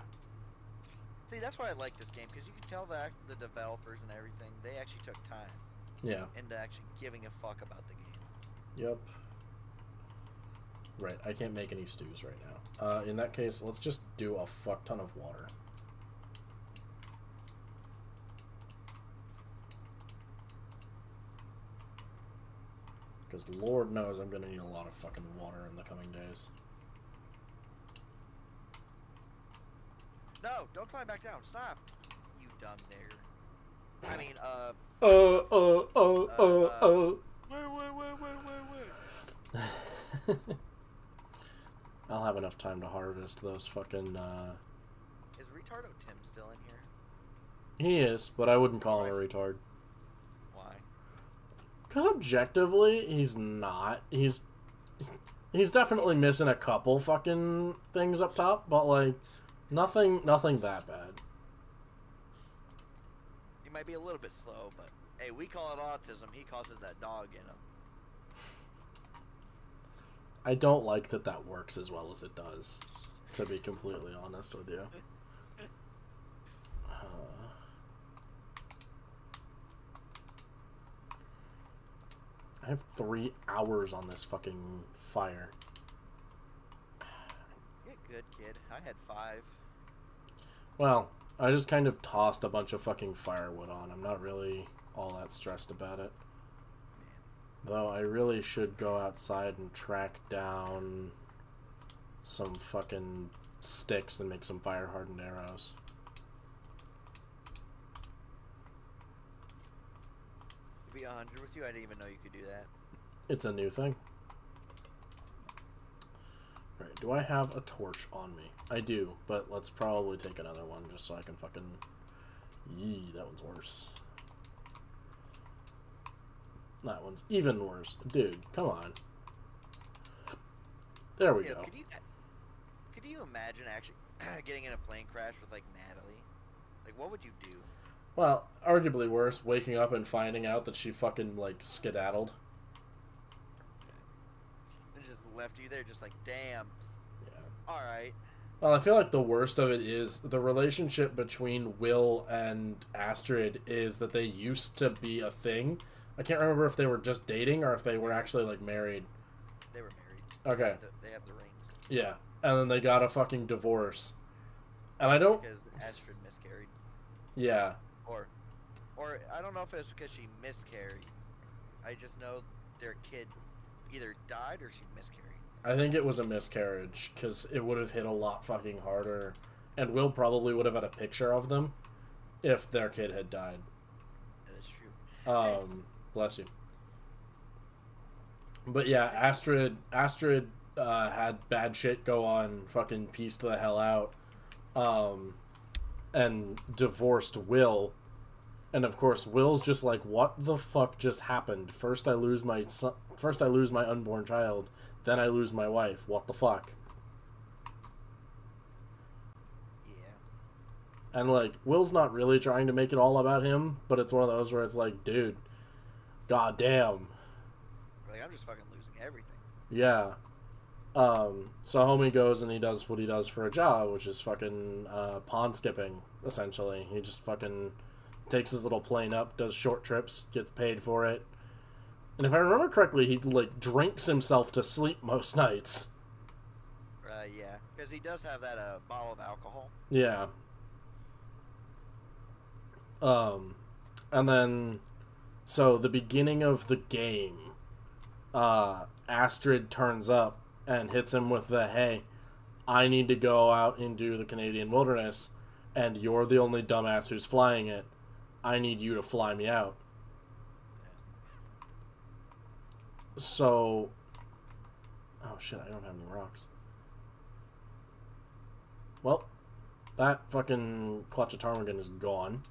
C: See, that's why I like this game, because you can tell that the developers and everything, they actually took time
A: Yeah.
C: into actually giving a fuck about the game.
A: Yep. Right, I can't make any stews right now. In that case, let's just do a fuck ton of water. Because Lord knows I'm going to need a lot of fucking water in the coming days.
C: No, don't climb back down. Stop. You dumb nigger. I mean, Wait.
A: I'll have enough time to harvest those fucking,
C: Is Retardo Tim still in here?
A: He is, but I wouldn't call him a retard.
C: Why?
A: Because objectively, he's not. He's definitely missing a couple fucking things up top, but, like, nothing that bad.
C: He might be a little bit slow, but hey, we call it autism. He calls it that dog in him.
A: I don't like that works as well as it does, to be completely honest with you. I have 3 hours on this fucking fire.
C: You're good, kid. I had 5.
A: Well, I just kind of tossed a bunch of fucking firewood on. I'm not really all that stressed about it. Though I really should go outside and track down some fucking sticks and make some fire-hardened arrows.
C: To be 100 with you, I didn't even know you could do that.
A: It's a new thing. Right, do I have a torch on me? I do, but let's probably take another one just so I can fucking... Yee, that one's worse. That one's even worse. Dude, come on. There we go.
C: Could you imagine actually getting in a plane crash with, like, Natalie? Like, what would you do?
A: Well, arguably worse, waking up and finding out that she fucking, like, skedaddled.
C: And just left you there just like, damn.
A: Yeah.
C: Alright.
A: Well, I feel like the worst of it is the relationship between Will and Astrid is that they used to be a thing. I can't remember if they were just dating or if they were actually, like, married.
C: They were married.
A: Okay.
C: They have the rings.
A: Yeah. And then they got a fucking divorce. And I don't...
C: Because Astrid miscarried.
A: Yeah.
C: Or I don't know if it's because she miscarried. I just know their kid either died or she miscarried.
A: I think it was a miscarriage, because it would have hit a lot fucking harder. And Will probably would have had a picture of them if their kid had died.
C: That is true.
A: Bless you. But yeah, Astrid had bad shit go on, fucking pieced the hell out, and divorced Will, And of course, Will's just like, "What the fuck just happened? First I lose my son, first I lose my unborn child, then I lose my wife. What the fuck?"
C: Yeah.
A: And like, Will's not really trying to make it all about him, but it's one of those where it's like, dude, goddamn,
C: Like, I'm just fucking losing everything.
A: yeah. So homie goes and he does what he does for a job, which is fucking pond skipping. Essentially, he just fucking takes his little plane up, does short trips, gets paid for it. And if I remember correctly, he like drinks himself to sleep most nights.
C: Yeah, because he does have that bottle of alcohol.
A: Yeah. And then, so the beginning of the game, Astrid turns up and hits him with the, "Hey, I need to go out into the Canadian wilderness, and you're the only dumbass who's flying it. I need you to fly me out." So, oh shit, I don't have any rocks. Well, that fucking clutch of ptarmigan is gone.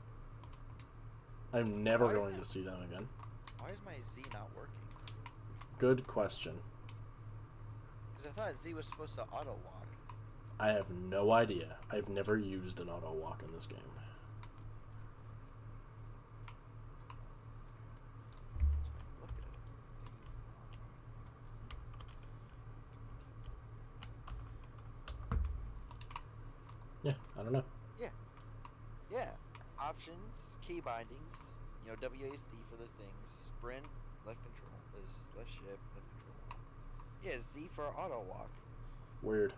A: I'm never
C: Why is
A: going
C: that?
A: to see them again.
C: Why is my Z not working?
A: Good question.
C: Because I thought Z was supposed to auto walk.
A: I have no idea. I've never used an auto walk in this game.
C: Look at it.
A: Yeah, I don't know.
C: Yeah. Options, key bindings, WASD for the things, sprint, left control, left shift, left control. Yeah, Z for auto walk.
A: Weird.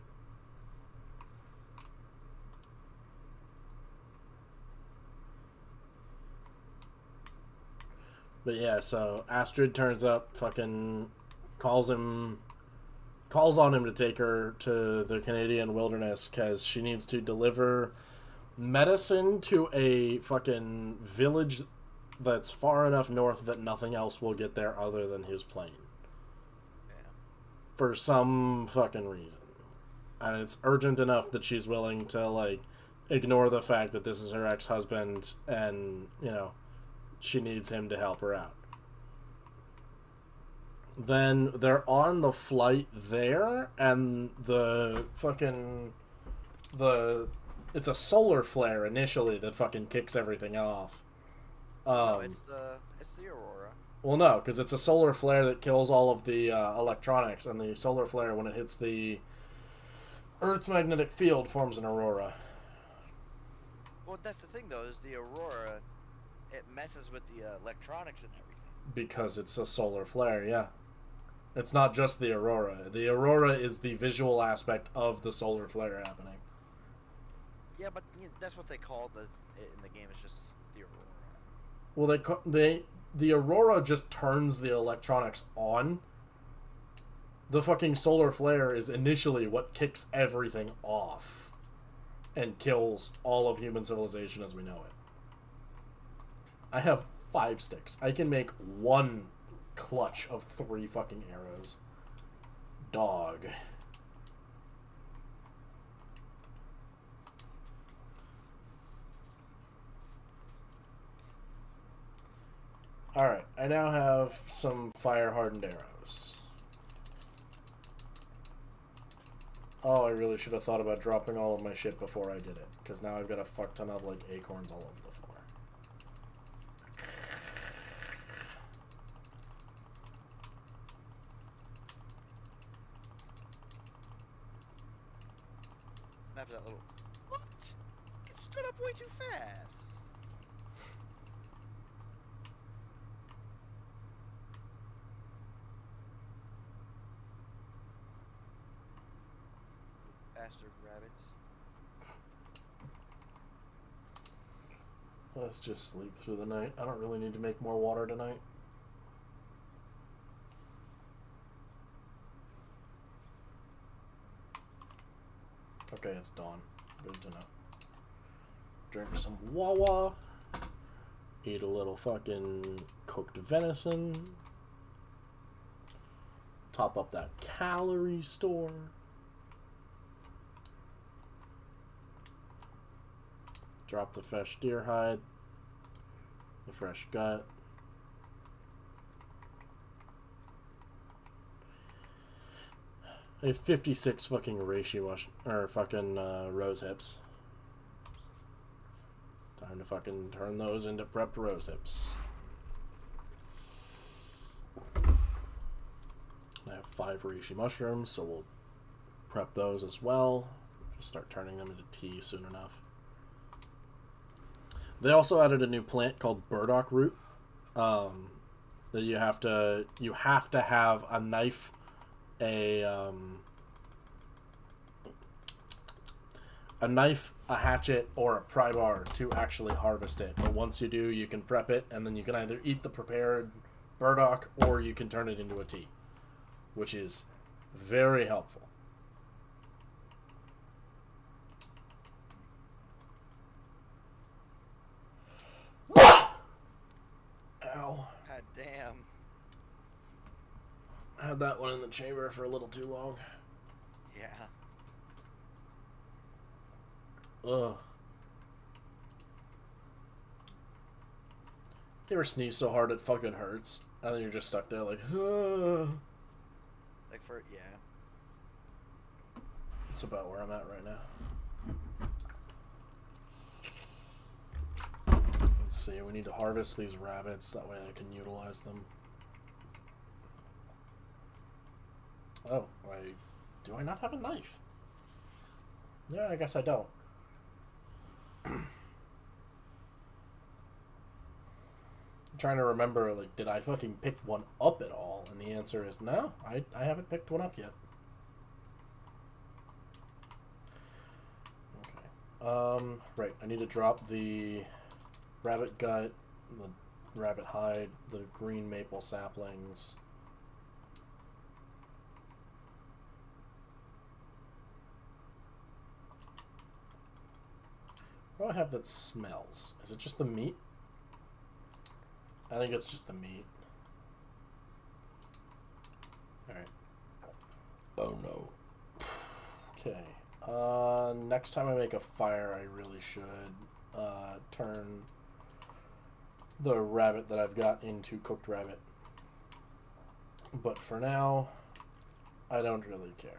A: But yeah, so Astrid turns up, fucking calls on him to take her to the Canadian wilderness because she needs to deliver medicine to a fucking village that's far enough north that nothing else will get there other than his plane.
C: Yeah.
A: For some fucking reason. And it's urgent enough that she's willing to, like, ignore the fact that this is her ex-husband and, she needs him to help her out. Then they're on the flight there, and it's a solar flare initially that fucking kicks everything off.
C: No, it's the Aurora.
A: Well, no, because it's a solar flare that kills all of the electronics, and the solar flare, when it hits the Earth's magnetic field, forms an aurora.
C: Well, that's the thing though, is the Aurora, it messes with the electronics and everything.
A: Because it's a solar flare, yeah. It's not just the aurora. The aurora is the visual aspect of the solar flare happening.
C: Yeah, but that's what they call it in the game. It's just the Aurora.
A: Well, the aurora just turns the electronics on. The fucking solar flare is initially what kicks everything off and kills all of human civilization as we know it. I have 5 sticks. I can make 1 clutch of 3 fucking arrows. Dog. Alright, I now have some fire-hardened arrows. Oh, I really should have thought about dropping all of my shit before I did it, because now I've got a fuck ton of, like, acorns all over the floor.
C: Snap that little. What? It stood up way too fast. Bastard rabbits.
A: Let's just sleep through the night. I don't really need to make more water tonight. Okay, it's dawn. Good to know. Drink some Wawa. Eat a little fucking cooked venison. Top up that calorie store. Drop the fresh deer hide. The fresh gut. I have 56 fucking reishi or fucking rose hips. Time to fucking turn those into prepped rose hips. I have 5 reishi mushrooms, so we'll prep those as well. Just start turning them into tea soon enough. They also added a new plant called burdock root. That you have to have a knife, a knife, a hatchet, or a pry bar to actually harvest it. But once you do, you can prep it, and then you can either eat the prepared burdock or you can turn it into a tea, which is very helpful. Ow.
C: God damn.
A: I had that one in the chamber for a little too long.
C: Yeah.
A: Ugh. You ever sneeze so hard it fucking hurts? And then you're just stuck there like, ugh.
C: Like for, yeah.
A: That's about where I'm at right now. Let's see, we need to harvest these rabbits, that way I can utilize them. Oh, do I not have a knife? Yeah, I guess I don't. I'm trying to remember, like, did I fucking pick one up at all? And the answer is no, I haven't picked one up yet. Okay. Right, I need to drop the rabbit gut, the rabbit hide, the green maple saplings. What do I have that smells? Is it just the meat? I think it's just the meat. Alright. Oh no. Okay. Next time I make a fire, I really should turn the rabbit that I've got into cooked rabbit. But for now, I don't really care.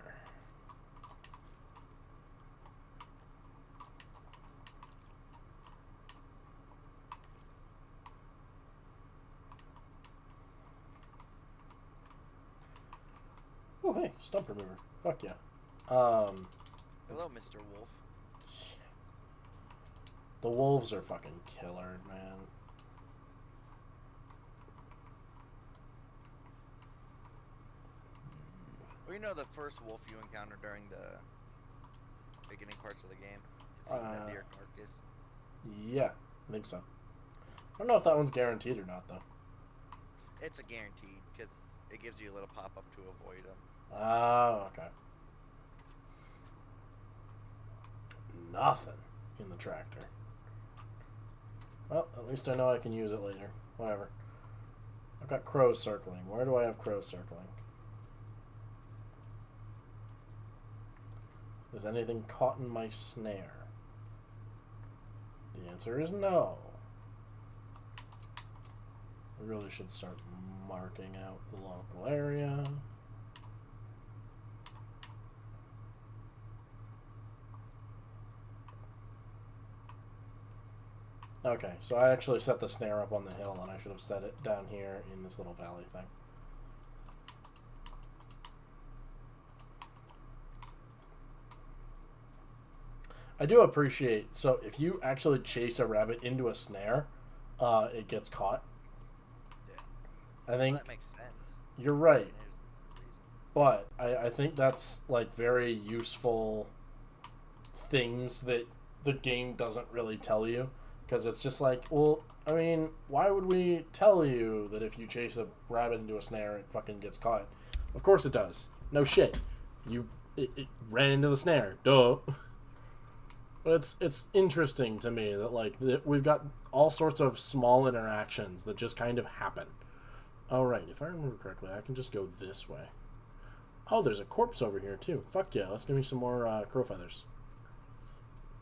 A: Oh, hey, stump remover. Fuck yeah.
C: Hello, Mr. Wolf.
A: The wolves are fucking killer, man.
C: Well, you know the first wolf you encounter during the beginning parts of the game? Is the deer carcass?
A: Yeah, I think so. I don't know if that one's guaranteed or not, though.
C: It's a guaranteed, because it gives you a little pop-up to avoid them.
A: Oh, okay. Nothing in the tractor. Well, at least I know I can use it later. Whatever. I've got crows circling. Where do I have crows circling? Is anything caught in my snare? The answer is no. I really should start marking out the local area. Okay, so I actually set the snare up on the hill, and I should have set it down here in this little valley thing. I do appreciate, so if you actually chase a rabbit into a snare, it gets caught.
C: Yeah.
A: I think
C: That makes sense.
A: you're right,
C: There's a reason.
A: but I think that's like very useful things that the game doesn't really tell you. Because it's just like, well, I mean, why would we tell you that if you chase a rabbit into a snare, it fucking gets caught? Of course it does. No shit. It ran into the snare. Duh. But it's interesting to me that, like, that we've got all sorts of small interactions that just kind of happen. Oh, right. If I remember correctly, I can just go this way. Oh, there's a corpse over here, too. Fuck yeah. Let's give me some more crow feathers.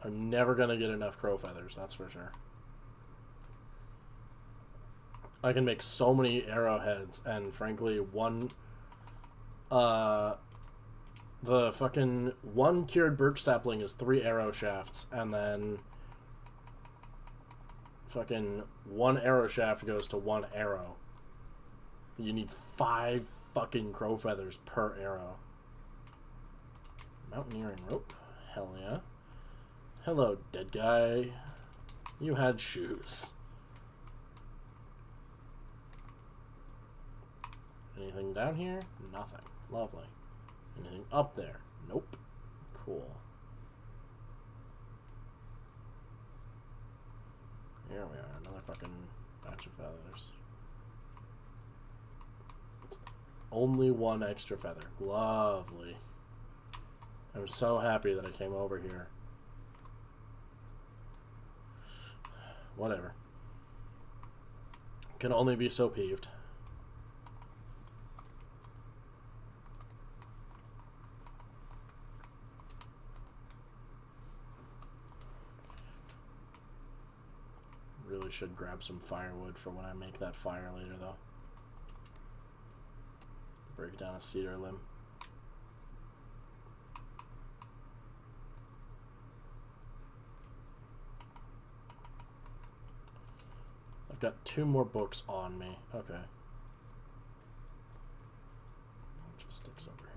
A: I'm never going to get enough crow feathers, that's for sure. I can make so many arrowheads, and frankly, the fucking one cured birch sapling is 3 arrow shafts, and then fucking 1 arrow shaft goes to 1 arrow. You need 5 fucking crow feathers per arrow. Mountaineering rope. Hell yeah. Hello, dead guy. You had shoes. Anything down here? Nothing. Lovely. Anything up there? Nope. Cool. Here we are. Another fucking batch of feathers. Only 1 extra feather. Lovely. I'm so happy that I came over here. Whatever. Can only be so peeved. Really should grab some firewood for when I make that fire later, though. Break down a cedar limb. I've got 2 more books on me. Okay. Bunch of sticks over here.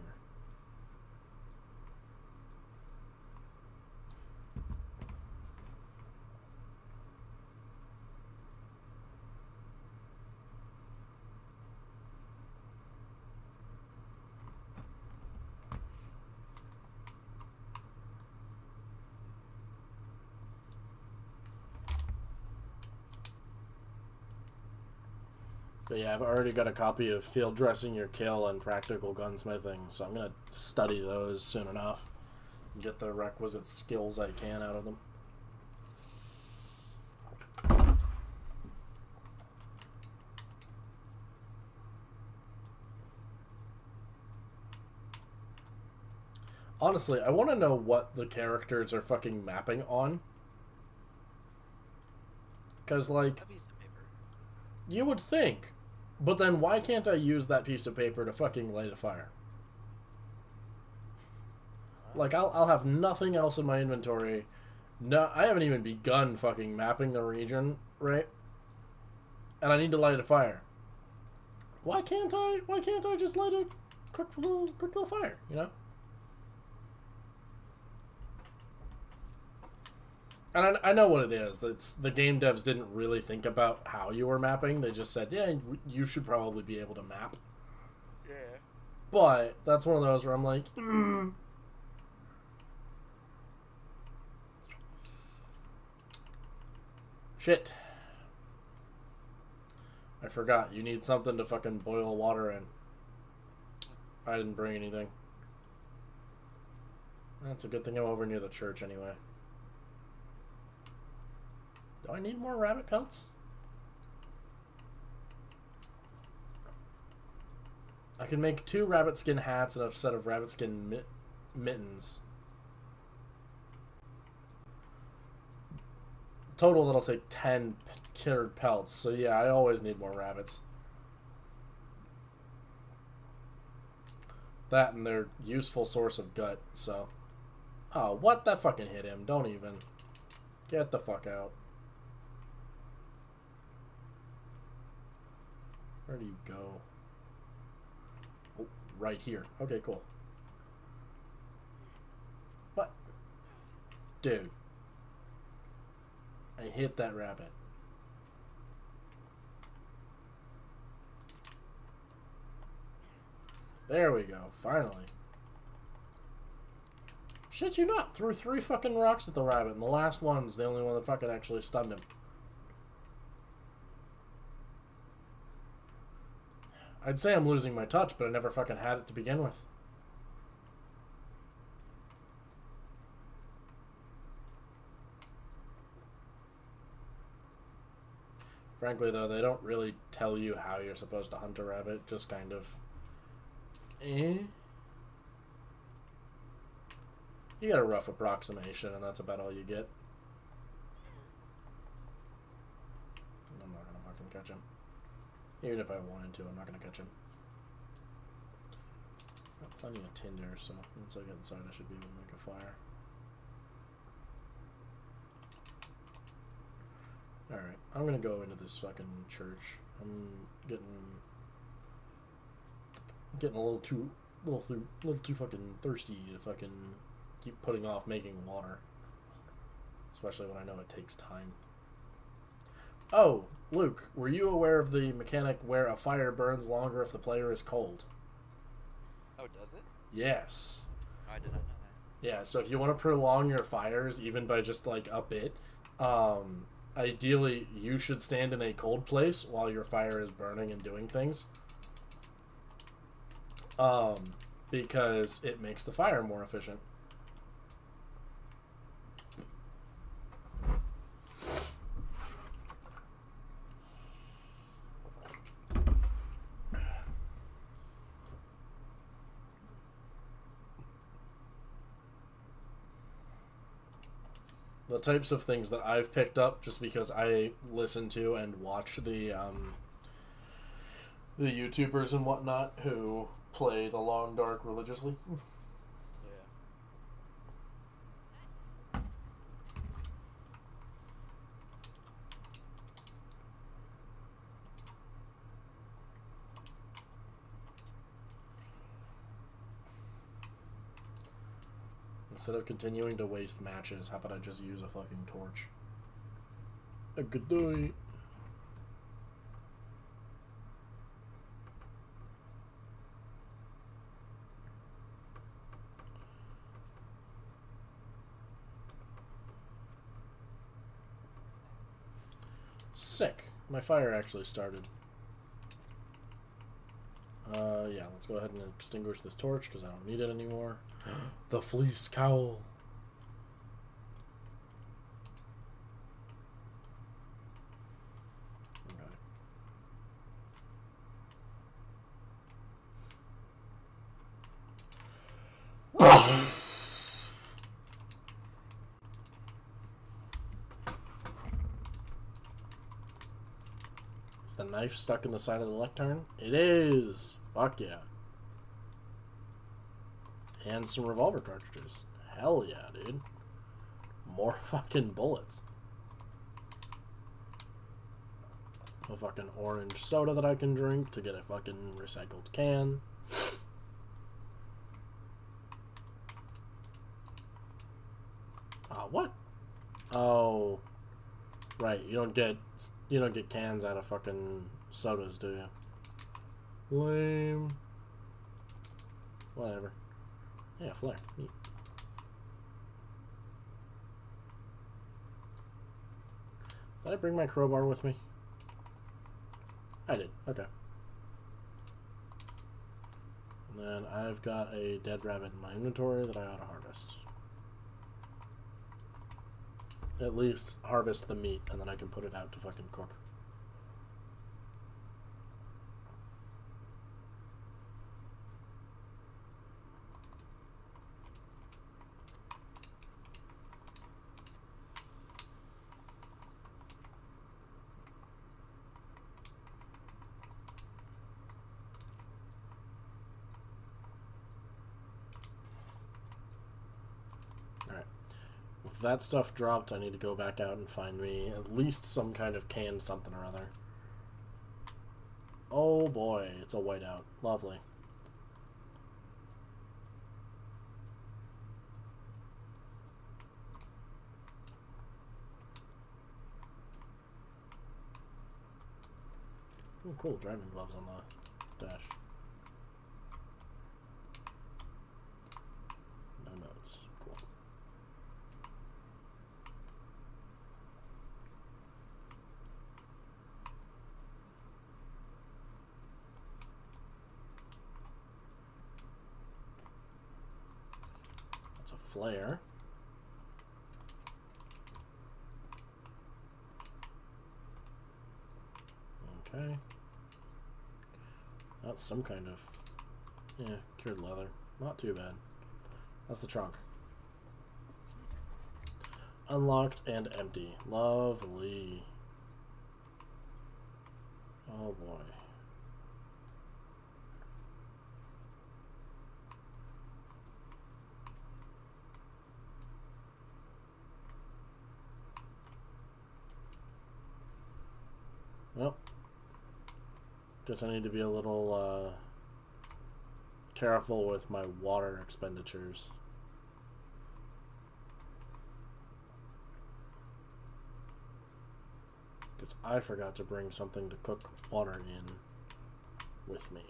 A: But yeah, I've already got a copy of Field Dressing Your Kill and Practical Gunsmithing, so I'm going to study those soon enough and get the requisite skills I can out of them. Honestly, I want to know what the characters are fucking mapping on. Because, like,
C: A piece of paper.
A: you would think. But then why can't I use that piece of paper to fucking light a fire? Like, I'll have nothing else in my inventory. No, I haven't even begun fucking mapping the region, right? And I need to light a fire. Why can't I just light a quick little fire, you know? And I know what it is. That's the game devs didn't really think about how you were mapping. They just said, yeah, you should probably be able to map.
C: Yeah.
A: But that's one of those where I'm like, shit. I forgot. You need something to fucking boil water in. I didn't bring anything. That's a good thing I'm over near the church anyway. Do I need more rabbit pelts? I can make 2 rabbit skin hats and a set of rabbit skin mittens. Total, that'll take 10 cured pelts. So yeah, I always need more rabbits. That and their useful source of gut, so. Oh, what? That fucking hit him. Don't even. Get the fuck out. Where do you go? Oh, right here. Okay, cool. What? Dude. I hit that rabbit. There we go. Finally. Shit you not. Threw 3 fucking rocks at the rabbit, and the last one's the only one that fucking actually stunned him. I'd say I'm losing my touch, but I never fucking had it to begin with. Frankly, though, they don't really tell you how you're supposed to hunt a rabbit. Just kind of... You get a rough approximation, and that's about all you get. I'm not gonna fucking catch him. Even if I wanted to, I'm not going to catch him. Got plenty of tinder, so once I get inside, I should be able to make a fire. Alright, I'm going to go into this fucking church. I'm getting a little too fucking thirsty to fucking keep putting off making water. Especially when I know it takes time. Oh, Luke, were you aware of the mechanic where a fire burns longer if the player is cold?
C: Oh, does it?
A: Yes.
C: I did not know that.
A: Yeah, so if you want to prolong your fires, even by just like a bit, ideally you should stand in a cold place while your fire is burning and doing things. Because it makes the fire more efficient. The types of things that I've picked up just because I listen to and watch the YouTubers and whatnot who play the Long Dark religiously.
C: Yeah.
A: Instead of continuing to waste matches, how about I just use a fucking torch? A good day. Sick. My fire actually started. Yeah, let's go ahead and extinguish this torch because I don't need it anymore. The fleece cowl. Okay. Is the knife stuck in the side of the lectern? It is! Fuck yeah. And some revolver cartridges. Hell yeah, dude. More fucking bullets. A fucking orange soda that I can drink to get a fucking recycled can. What? Oh. Right, you don't get cans out of fucking sodas, do you? Lame. Whatever. Yeah, flare. Neat. Did I bring my crowbar with me? I did. Okay. And then I've got a dead rabbit in my inventory that I ought to harvest. At least harvest the meat, and then I can put it out to fucking cook. With that stuff dropped, I need to go back out and find me at least some kind of canned something or other. Oh boy, it's a whiteout. Lovely. Oh, cool, driving gloves on the dash. No notes. Cool. That's a flare. Okay. That's some kind of, yeah, cured leather. Not too bad. That's the trunk. Unlocked and empty. Lovely. Oh boy. Guess I need to be a little careful with my water expenditures. Because I forgot to bring something to cook water in with me.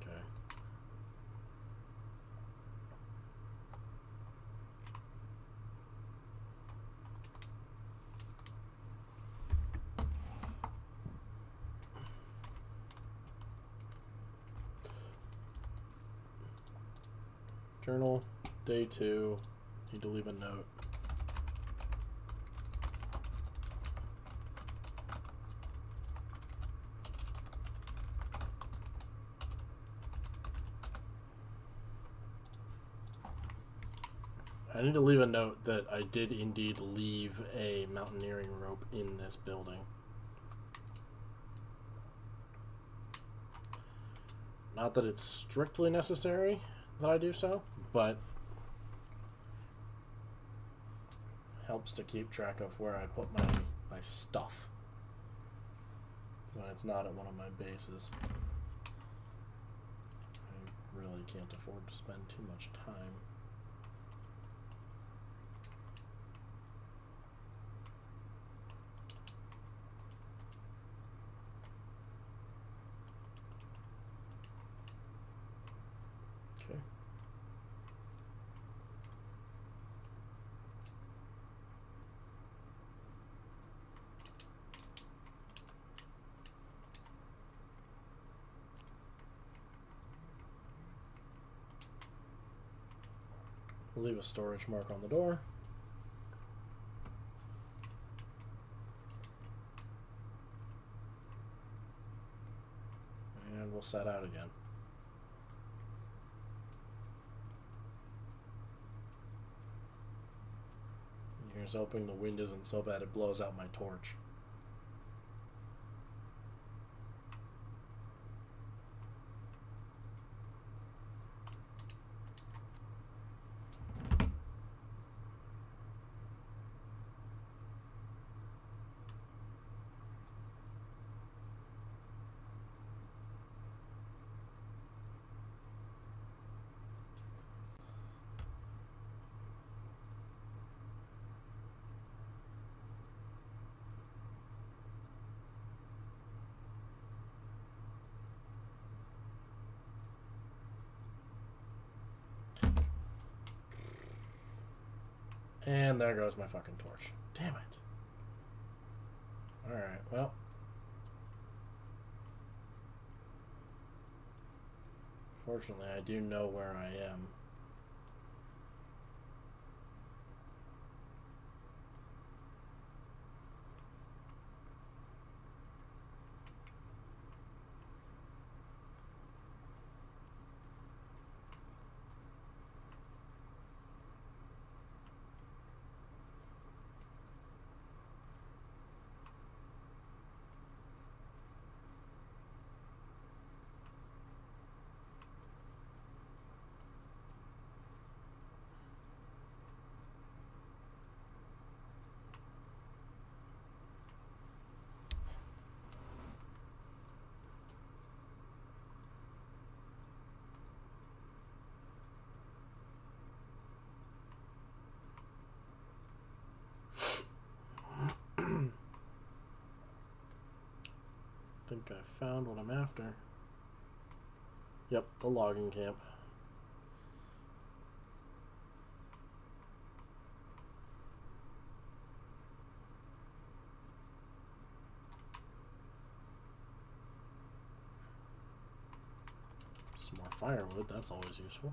A: Okay. Journal, day 2. Need to leave a note. I need to leave a note that I did indeed leave a mountaineering rope in this building. Not that it's strictly necessary that I do so, but helps to keep track of where I put my stuff when it's not at one of my bases. I really can't afford to spend too much time. Okay. We'll leave a storage mark on the door. And we'll set out again. Here's hoping the wind isn't so bad it blows out my torch. And there goes my fucking torch. Damn it. Alright, well. Fortunately, I do know where I am. I think I found what I'm after. Yep, the logging camp. Some more firewood, that's always useful.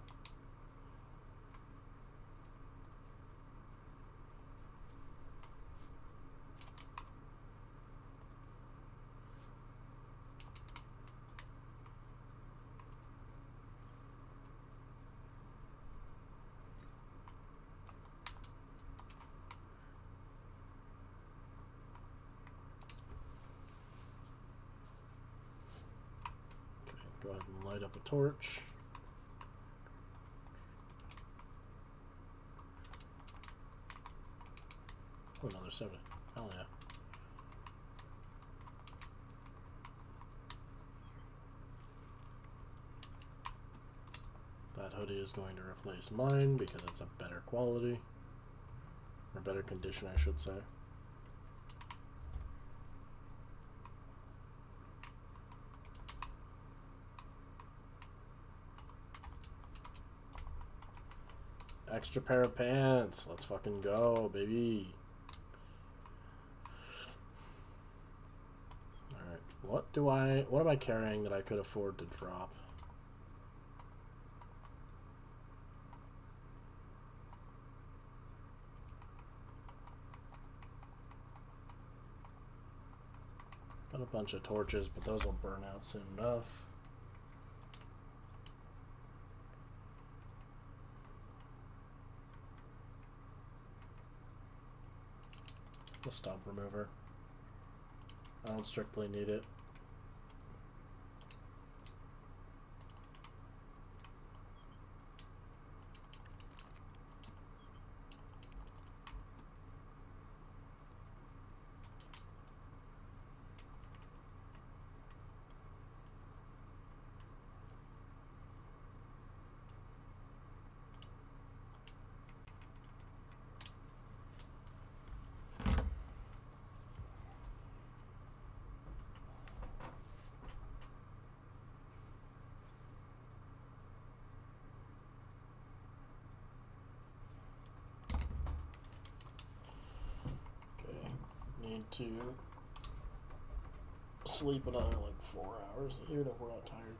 A: Go ahead and light up a torch. Oh, another soda. Hell yeah. That hoodie is going to replace mine because it's a better quality. Or better condition, I should say. Extra pair of pants. Let's fucking go, baby. Alright, what am I carrying that I could afford to drop? Got a bunch of torches, but those will burn out soon enough. The stump remover. I don't strictly need it. Need to sleep another like 4 hours, even if we're not tired.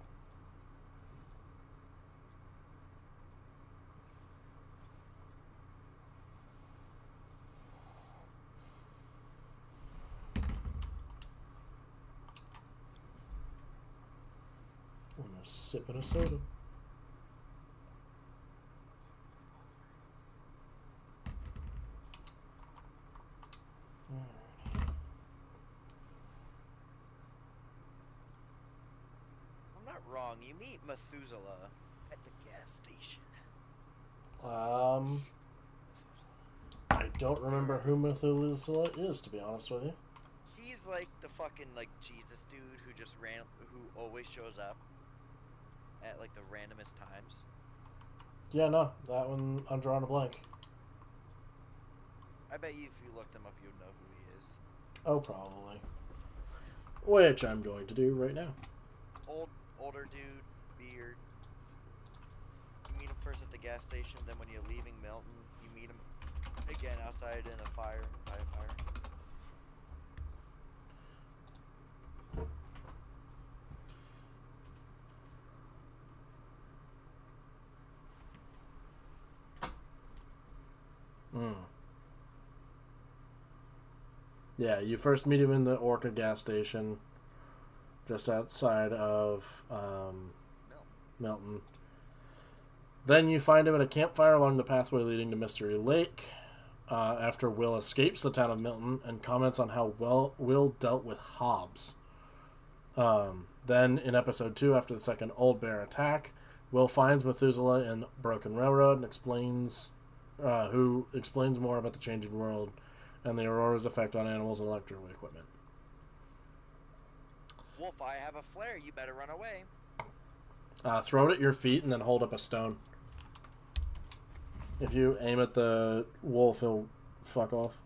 A: I'm gonna sip in a soda.
C: Wrong. You meet Methuselah at the gas station.
A: I don't remember who Methuselah is, to be honest with you.
C: He's like the fucking like Jesus dude who always shows up at like the randomest times.
A: Yeah, no, that one I'm drawing a blank.
C: I bet you if you looked him up, you'd know who he is.
A: Oh, probably. Which I'm going to do right now.
C: Older dude, beard. You meet him first at the gas station, then when you're leaving Milton, you meet him again outside in a fire, by a fire.
A: Yeah, you first meet him in the Orca gas station, just outside of Milton. Then you find him at a campfire along the pathway leading to Mystery Lake, after Will escapes the town of Milton and comments on how Will dealt with Hobbs. Then in episode 2, after the second Old Bear attack, Will finds Methuselah in Broken Railroad and explains more about the changing world and the Aurora's effect on animals and electrical equipment.
C: Wolf, I have a flare. You better run away.
A: Throw it at your feet and then hold up a stone. If you aim at the wolf, he'll fuck off.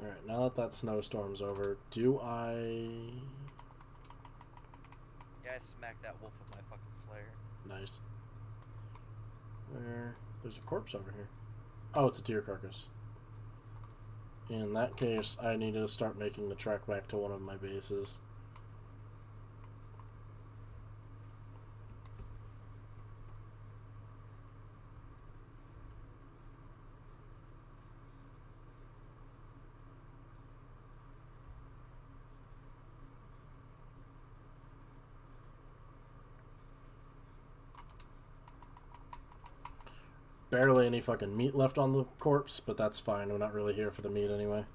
A: Alright, now that snowstorm's over, do I...
C: Yeah, I smacked that wolf with my fucking flare.
A: Nice. There's a corpse over here. Oh, it's a deer carcass. In that case, I need to start making the trek back to one of my bases. barely any fucking meat left on the corpse, but that's fine. I'm not really here for the meat anyway.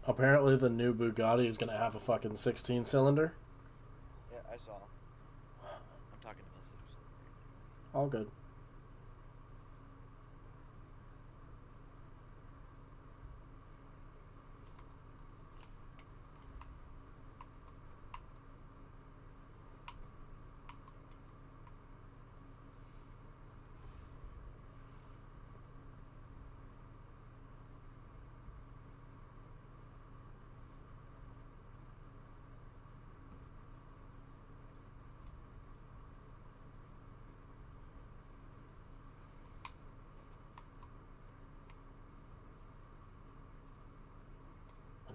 A: Apparently the new Bugatti is going to have a fucking 16 cylinder.
C: Yeah, I saw. I'm talking to Methuselah.
A: All good.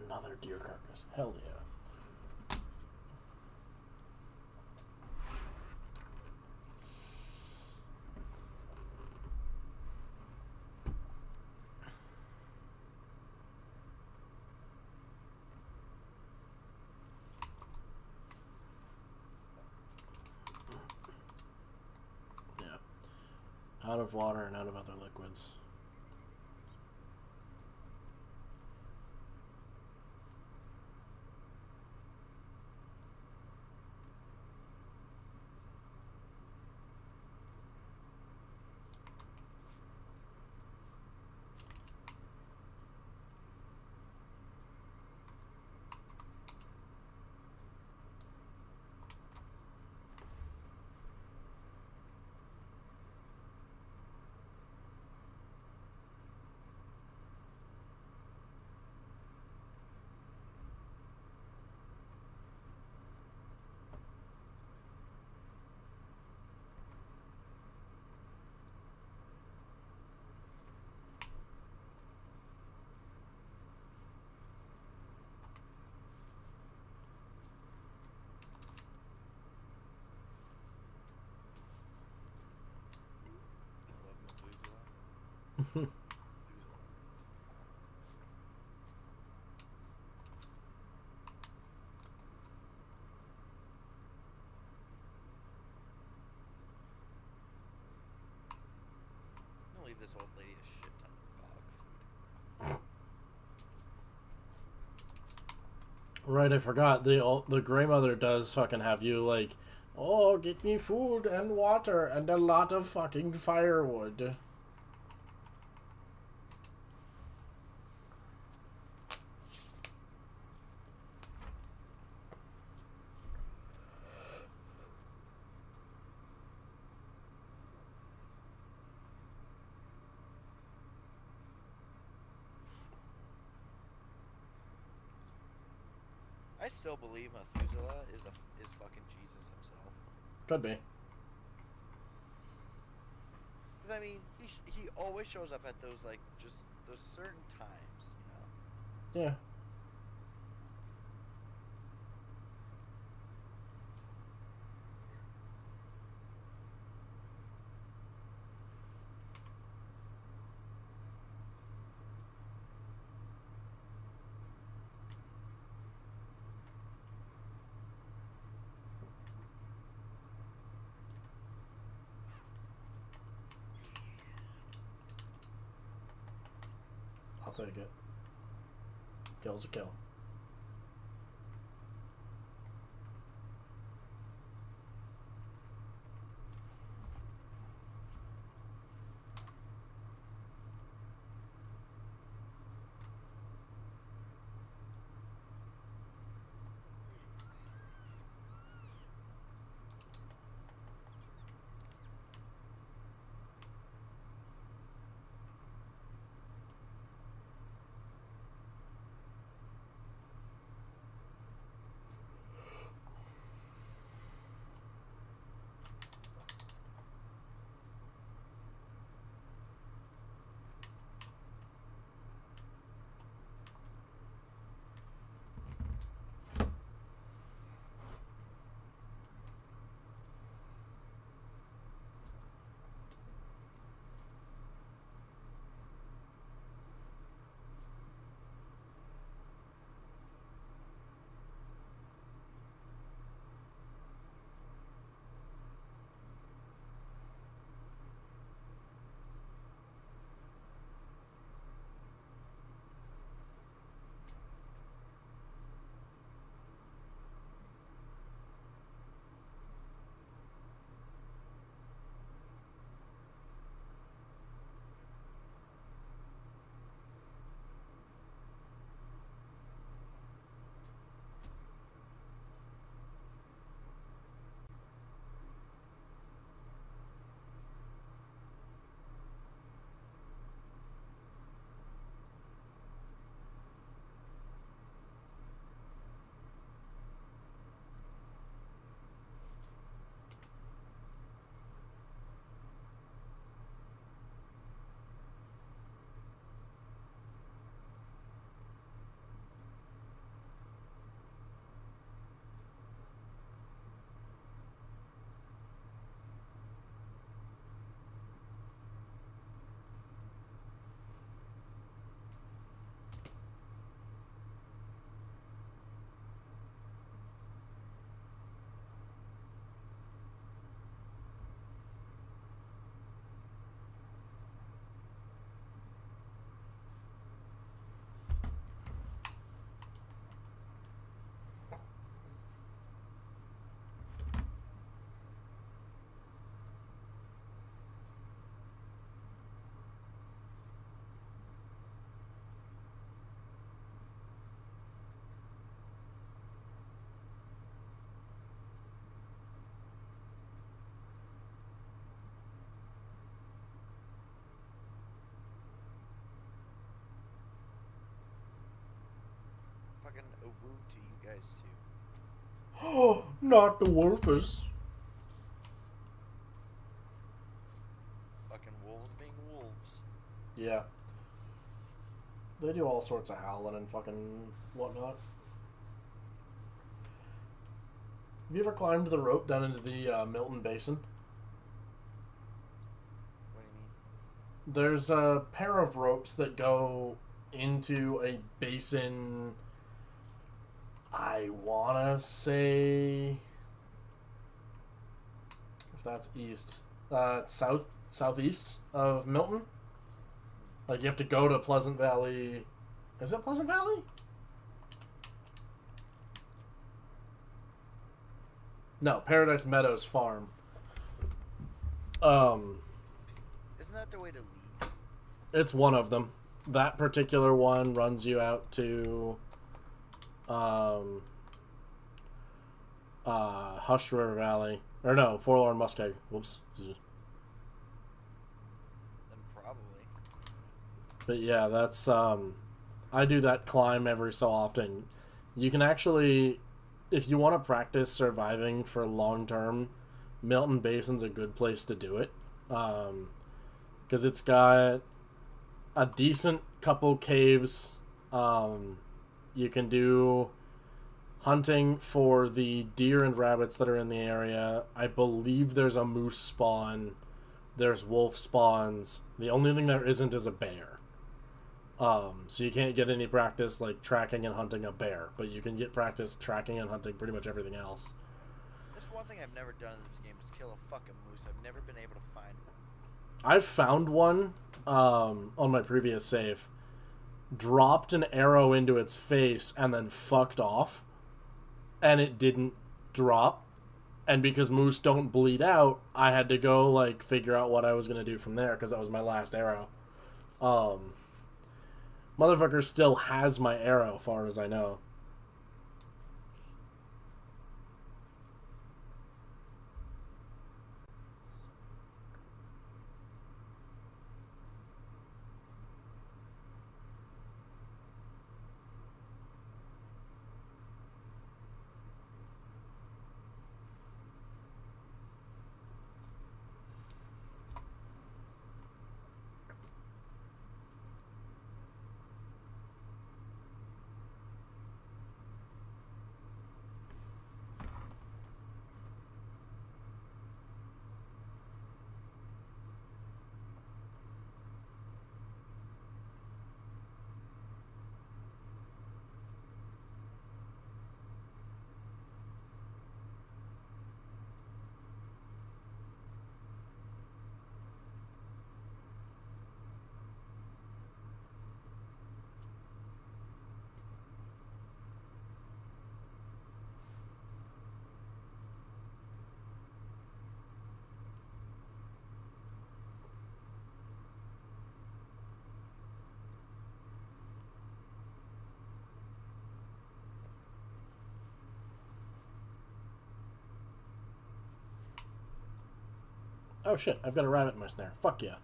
A: Another deer carcass. Hell yeah. Yeah. Out of water and out of other liquids.
C: I love Methuselah. I'm gonna leave this old lady a shit ton of dog food.
A: Right, I forgot. The Grey Mother does fucking have you like, oh, get me food and water and a lot of fucking firewood.
C: I still believe Methuselah is fucking Jesus himself.
A: Could be.
C: 'Cause, I mean, he always shows up at those like just those certain times, you know.
A: Yeah. I'll take it. Kill's a kill.
C: fucking a woo to you guys too.
A: Oh, not the wolfers.
C: Fucking wolves being wolves.
A: Yeah. They do all sorts of howling and fucking whatnot. Have you ever climbed the rope down into the Milton Basin?
C: What do you mean?
A: There's a pair of ropes that go into a basin. I wanna say, if that's east, southeast of Milton. Like you have to go to Pleasant Valley. Is it Pleasant Valley? No, Paradise Meadows Farm.
C: Isn't that the way to leave?
A: It's one of them. That particular one runs you out to Hush River Valley. Or no, Forlorn Muskeg. Whoops.
C: Then probably.
A: But yeah, that's I do that climb every so often. You can actually, if you want to practice surviving for long term, Milton Basin's a good place to do it. Because it's got a decent couple caves. You can do hunting for the deer and rabbits that are in the area. I believe there's a moose spawn. There's wolf spawns. The only thing there isn't is a bear. So you can't get any practice like tracking and hunting a bear, but you can get practice tracking and hunting pretty much everything else.
C: That's one thing I've never done in this game is kill a fucking moose. I've never been able to find one.
A: I've found one on my previous save, dropped an arrow into its face, and then fucked off, and it didn't drop. And because moose don't bleed out, I had to go like figure out what I was gonna do from there because that was my last arrow. Motherfucker still has my arrow, far as I know. Oh shit, I've got a rabbit in my snare. Fuck yeah.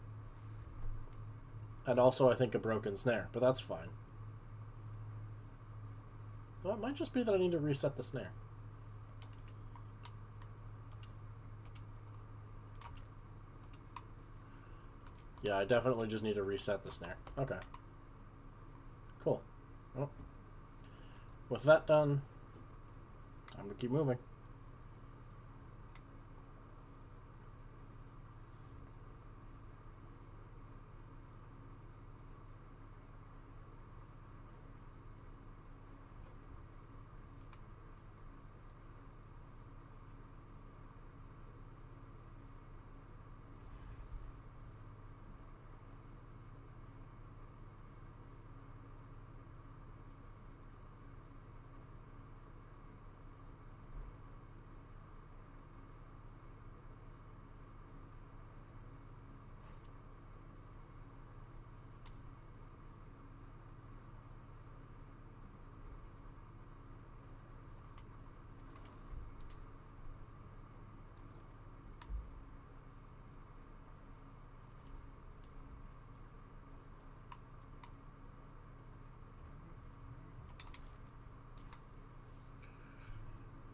A: And also, I think a broken snare, but that's fine. Well, it might just be that I need to reset the snare. Yeah, I definitely just need to reset the snare. Okay. Cool. Well, with that done, time to keep moving.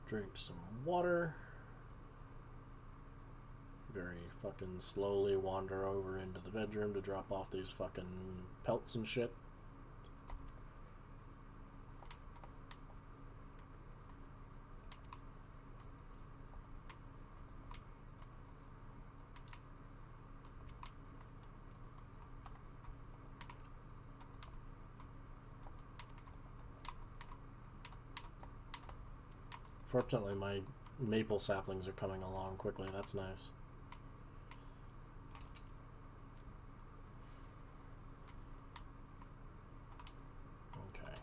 A: Drink some water. Very fucking slowly wander over into the bedroom to drop off these fucking pelts and shit. Fortunately, my maple saplings are coming along quickly. That's nice. Okay.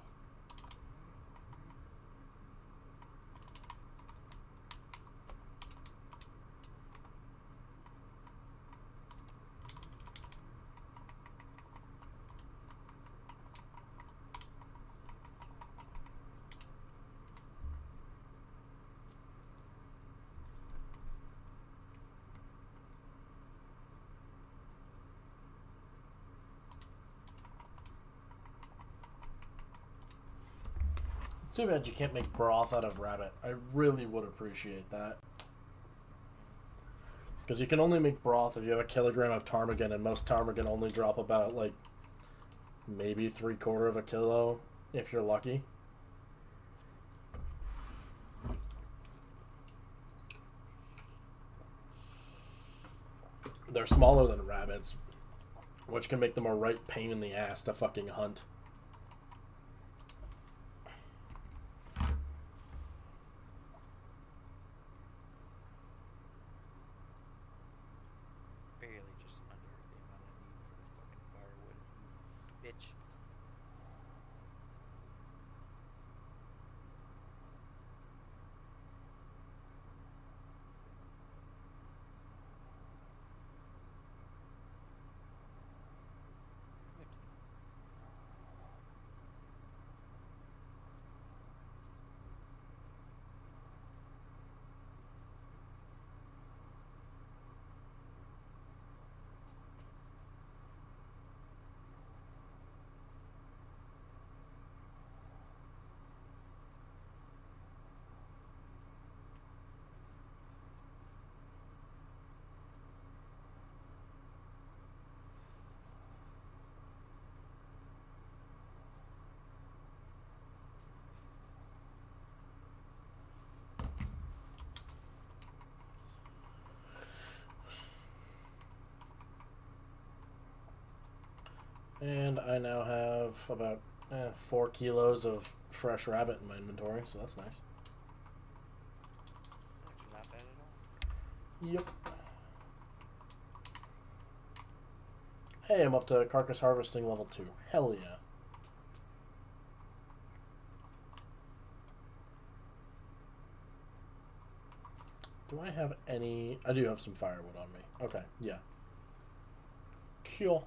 A: It's too bad you can't make broth out of rabbit. I really would appreciate that. Because you can only make broth if you have a kilogram of ptarmigan, and most ptarmigan only drop about, like, maybe 3/4 of a kilo, if you're lucky. They're smaller than rabbits, which can make them a right pain in the ass to fucking hunt.
C: Barely just under the amount I need for the fucking firewood. Bitch.
A: And I now have about 4 kilos of fresh rabbit in my inventory, so that's nice.
C: Actually not bad at all.
A: Yep. Hey, I'm up to carcass harvesting level 2. Hell yeah. Do I have any... I do have some firewood on me. Okay, yeah. Cool.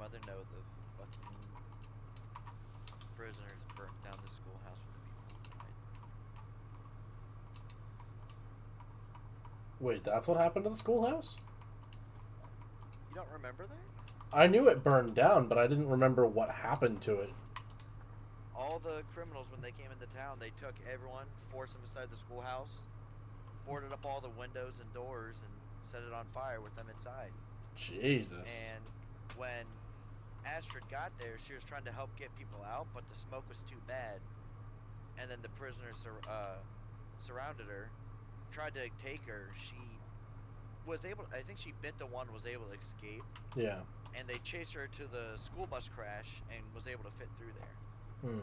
C: grandmother know the fucking prisoners burnt down the schoolhouse with the people who died?
A: Wait, that's what happened to the schoolhouse?
C: You don't remember that?
A: I knew it burned down, but I didn't remember what happened to it.
C: All the criminals, when they came into town, they took everyone, forced them inside the schoolhouse, boarded up all the windows and doors, and set it on fire with them inside.
A: Jesus.
C: And when Astrid got there, she was trying to help get people out, but the smoke was too bad. And then the prisoners surrounded her, tried to take her. She was able, I think she bit the one, was able to escape.
A: Yeah.
C: And they chased her to the school bus crash and was able to fit through there.
A: Hmm.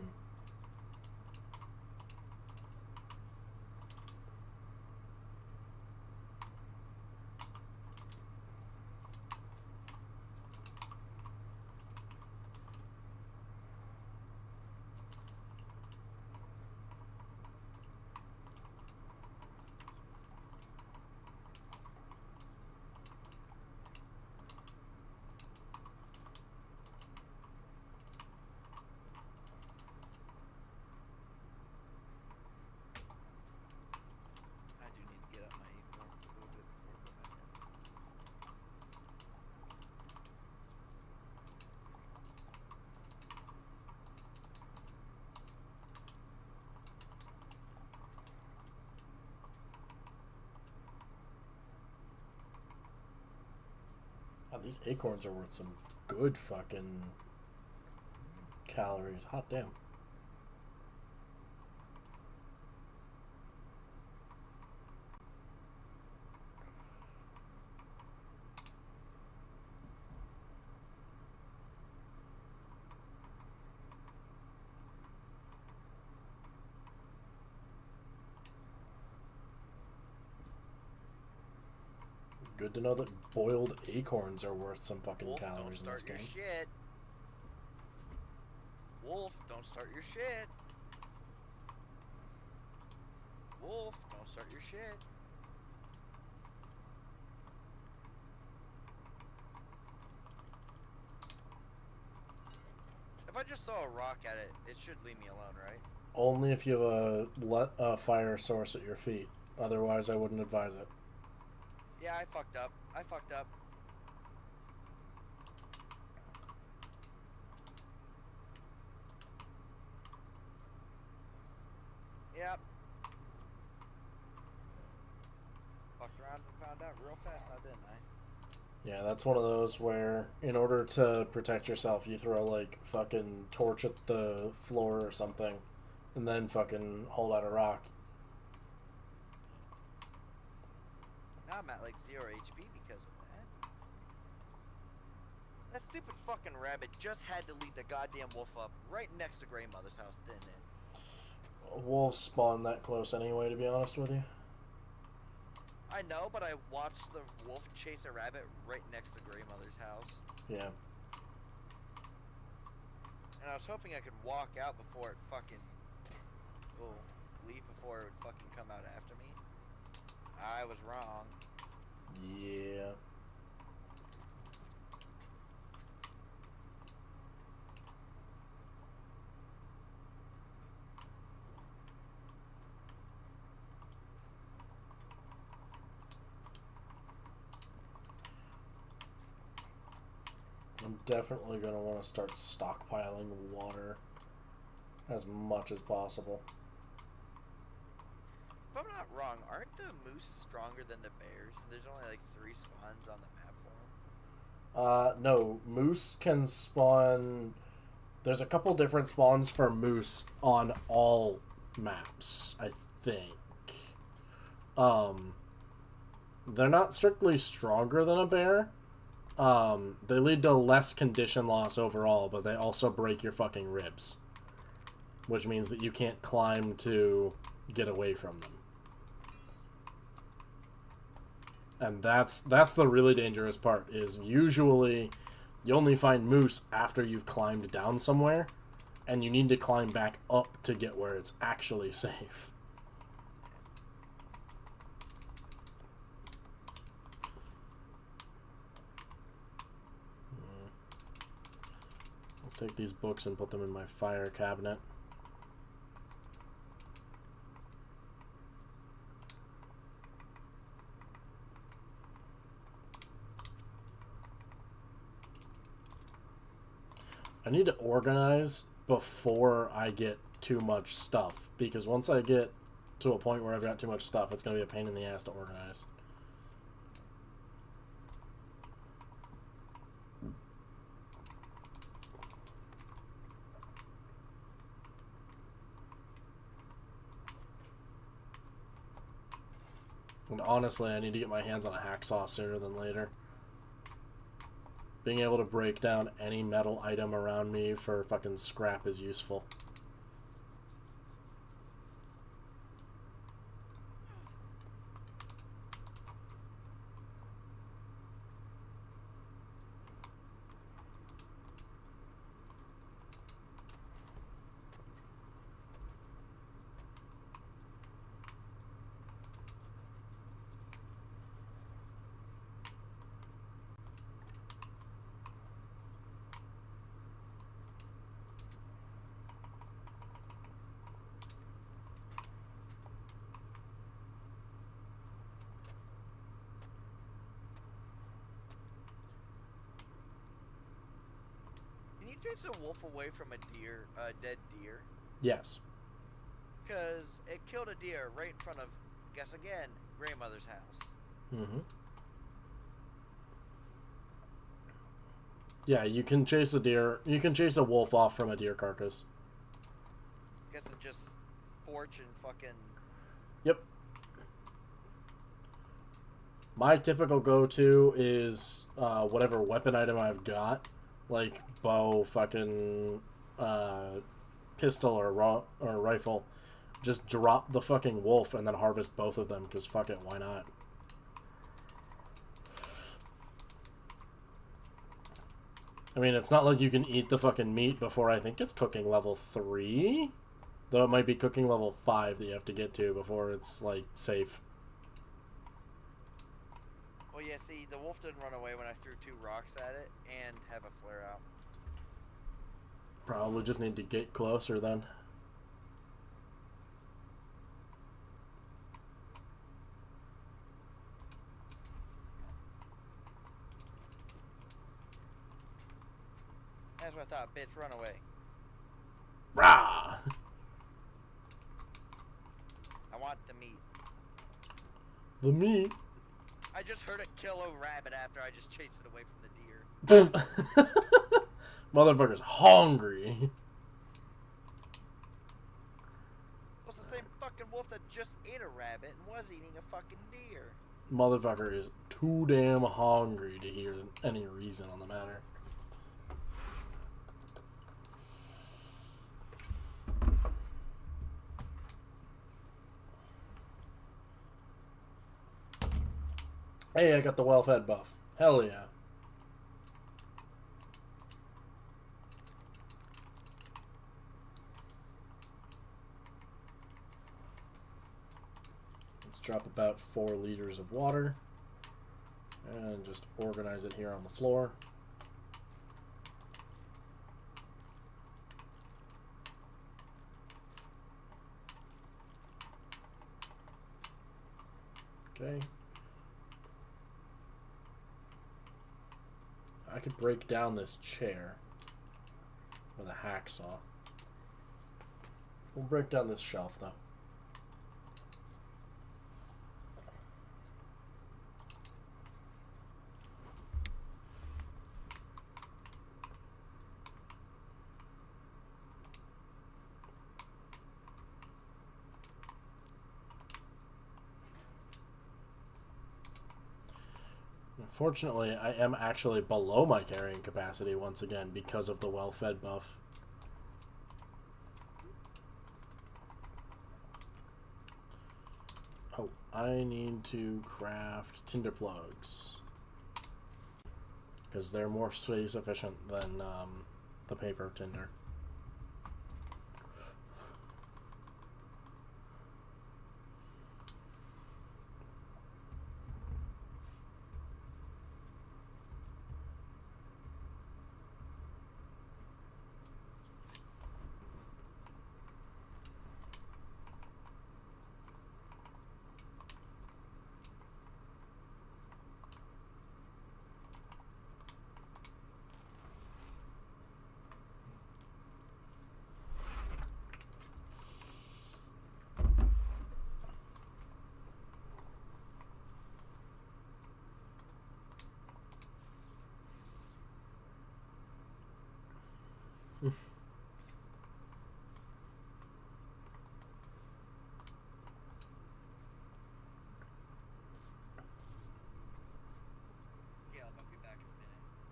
C: I do need to get up my acorn a little bit before I go back in.
A: Wow, these acorns are worth some good fucking calories. Hot damn. Good to know that boiled acorns are worth some fucking
C: Wolf, don't
A: calories in this
C: start your
A: game.
C: shit. Wolf, don't start your shit. Wolf, don't start your shit. If I just throw a rock at it, it should leave me alone, right?
A: Only if you have a fire source at your feet. Otherwise, I wouldn't advise it.
C: Yeah, I fucked up. I fucked up. Yep. Fucked around and found out real fast now, didn't I?
A: Yeah, that's one of those where, in order to protect yourself, you throw, like, fucking torch at the floor or something, and then fucking hold out a rock.
C: Now I'm at like 0 HP because of that. That stupid fucking rabbit just had to lead the goddamn wolf up right next to Grandmother's house, didn't it?
A: Wolves spawn that close anyway, to be honest with you.
C: I know, but I watched the wolf chase a rabbit right next to Grandmother's house.
A: Yeah.
C: And I was hoping I could walk out before it fucking... Oh, leave before it would fucking come out after me. I was wrong.
A: Yeah. I'm definitely going to want to start stockpiling water as much as possible.
C: If I'm not wrong, aren't the moose stronger than the bears? There's only like 3 spawns on the map for them.
A: No, moose can spawn... There's a couple different spawns for moose on all maps, I think. They're not strictly stronger than a bear. They lead to less condition loss overall, but they also break your fucking ribs. Which means that you can't climb to get away from them. And that's the really dangerous part, is usually you only find moose after you've climbed down somewhere, and you need to climb back up to get where it's actually safe. take these books and put them in my fire cabinet. I need to organize before I get too much stuff, because once I get to a point where I've got too much stuff, it's going to be a pain in the ass to organize. And honestly, I need to get my hands on a hacksaw sooner than later. Being able to break down any metal item around me for fucking scrap is useful.
C: Can you chase a wolf away from a deer, dead deer?
A: Yes.
C: Because it killed a deer right in front of, guess again, grandmother's house.
A: Mm-hmm. Yeah, you can chase a deer. You can chase a wolf off from a deer carcass.
C: Guess it just porch and fucking.
A: Yep. My typical go-to is whatever weapon item I've got, like bow, fucking pistol or rifle. Just drop the fucking wolf and then harvest both of them, because fuck it, why not? I mean, it's not like you can eat the fucking meat before I think it's cooking level 3. Though it might be cooking level 5 that you have to get to before it's, like, safe.
C: Well, yeah, see, the wolf didn't run away when I threw 2 rocks at it and have a flare out.
A: Probably just need to get closer then.
C: That's what I thought, bitch, run away.
A: Rah!
C: I want the meat.
A: The meat?
C: I just heard it kill a rabbit after I just chased it away from the deer.
A: Motherfucker's hungry.
C: Well, it's the same fucking wolf that just ate a rabbit and was eating a fucking deer.
A: Motherfucker is too damn hungry to hear any reason on the matter. Hey, I got the well-fed buff. Hell yeah. Let's drop about 4 liters of water and just organize it here on the floor. Okay. I could break down this chair with a hacksaw. We'll break down this shelf, though. Unfortunately, I am actually below my carrying capacity once again because of the well-fed buff. Oh, I need to craft tinder plugs, because they're more space efficient than the paper tinder.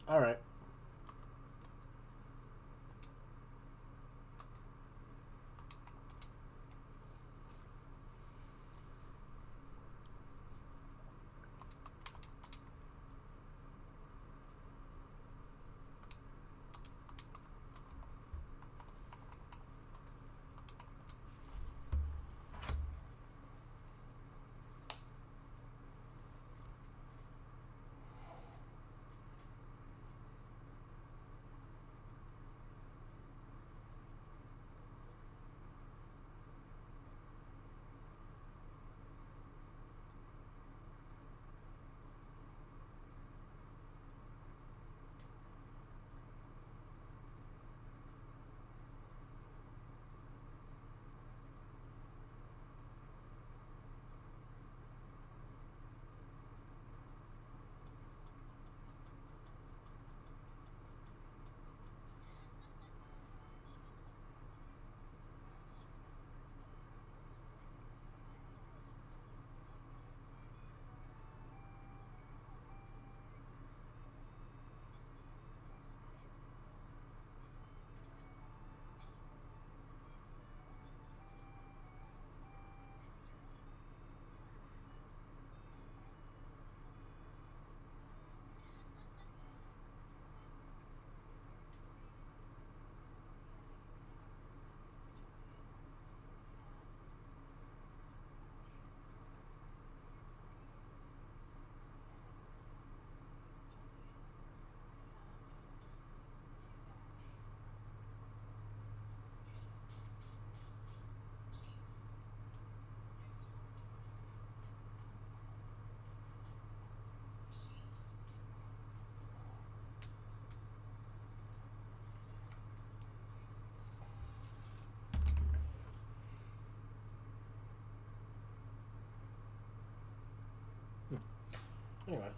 A: All right. Anyway.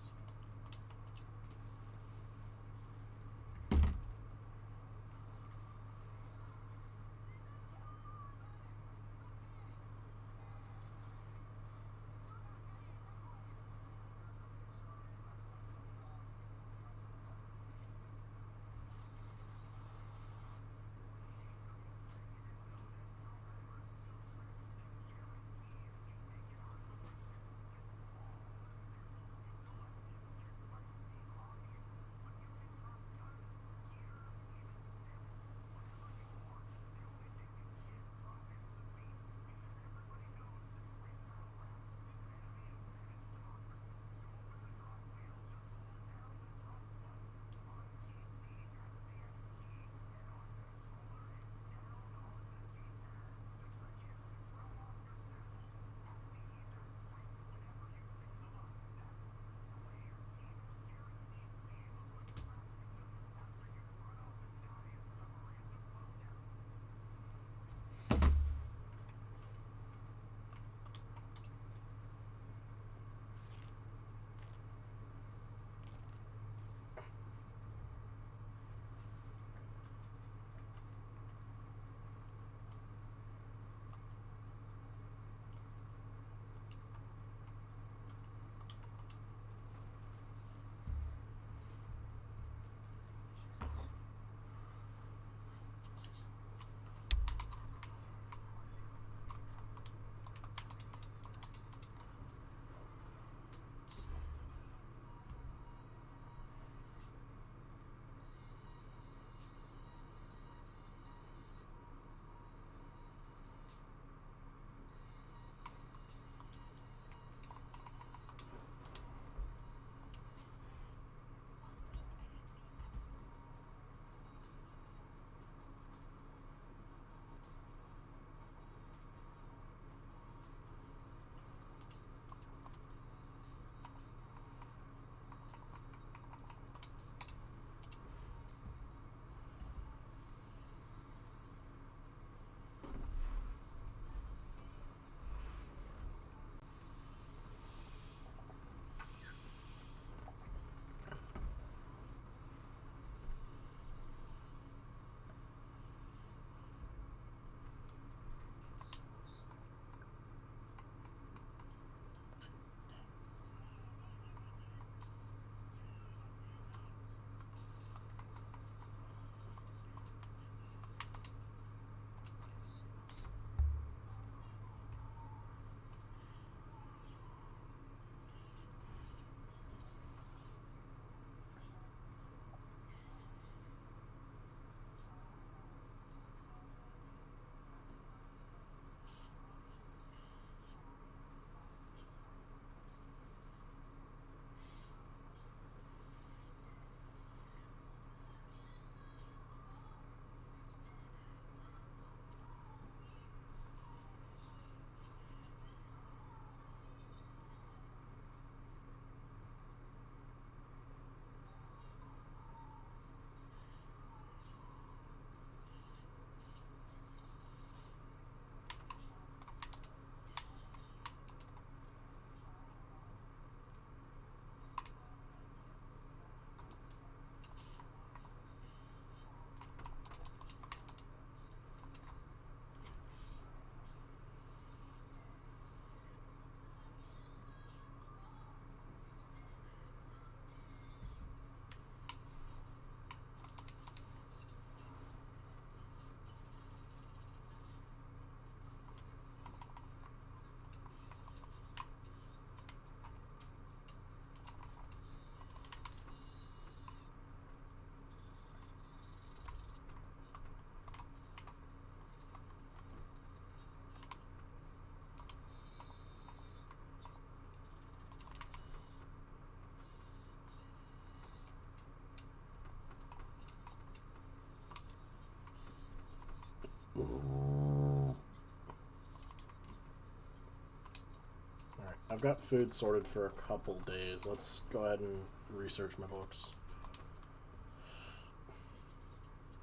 A: I've got food sorted for a couple days. Let's go ahead and research my books.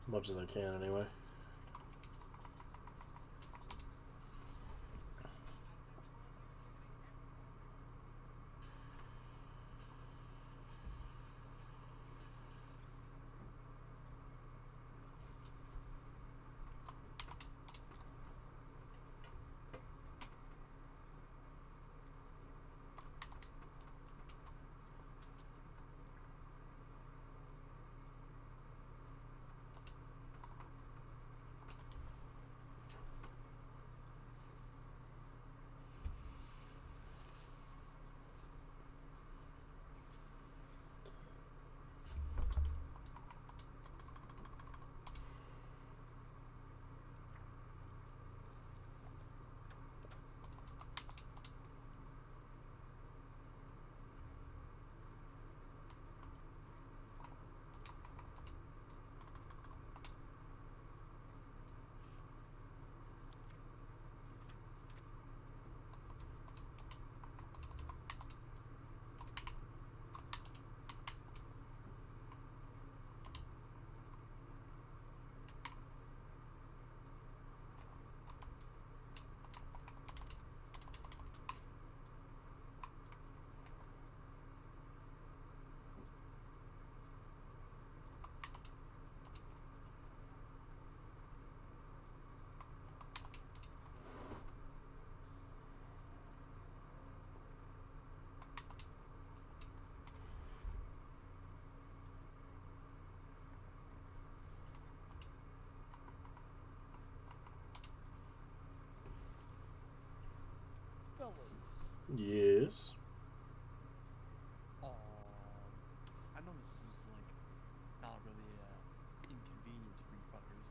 A: Much as I can, anyway.
B: Fellas.
A: Yes.
B: I know this is like not really inconvenience for you fuckers.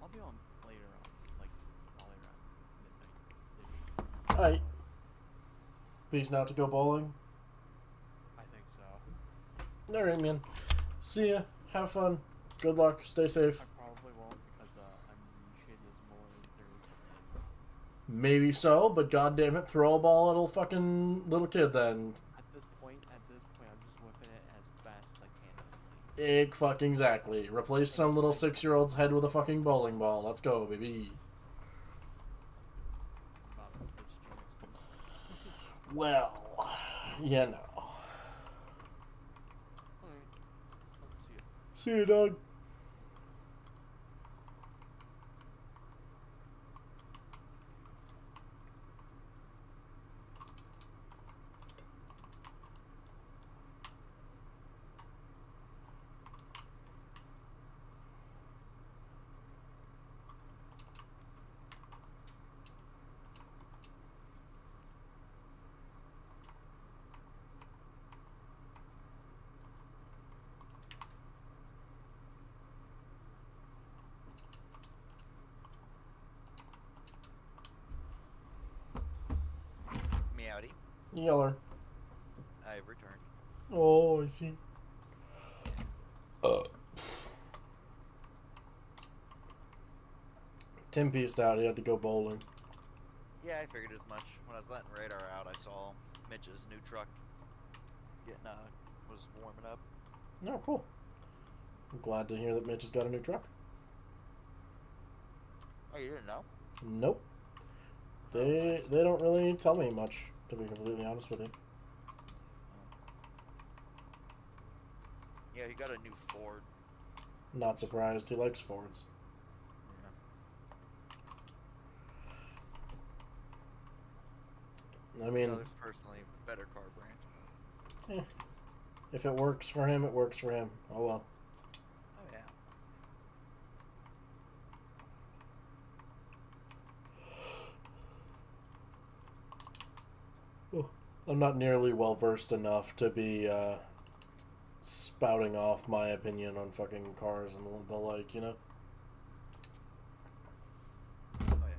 B: I'll be on later on, like probably around midnight-ish.
A: Alright. Peace out to go bowling.
B: I think so.
A: Alright, man. See ya. Have fun. Good luck. Stay safe.
B: I probably won't because I'm really shitty as more as there is today.
A: Maybe so, but goddammit, throw a ball at a fucking little kid then.
B: At this point, I'm just whipping it as fast as I can.
A: Fucking exactly. Replace some little 6-year-old's head with a fucking bowling ball. Let's go, baby.
B: About to pitch Jackson.
A: Well, you know.
B: Alright. See ya.
A: See you, dog.
C: Meowdy.
A: Yeller.
C: I've returned.
A: Oh, I see. Tim pieced out. He had to go bowling.
C: Yeah, I figured as much. When I was letting radar out, I saw Mitch's new truck getting was warming up.
A: Oh, cool. I'm glad to hear that Mitch has got a new truck.
C: Oh, you didn't know?
A: Nope. They don't really tell me much, to be completely honest with you.
C: Yeah, he got a new Ford.
A: Not surprised. He likes Fords. I mean,
C: There's personally a better car brand.
A: if it works for him, it works for him. Oh well.
C: Oh yeah.
A: I'm not nearly well versed enough to be spouting off my opinion on fucking cars and the like, you know?
C: Oh yeah.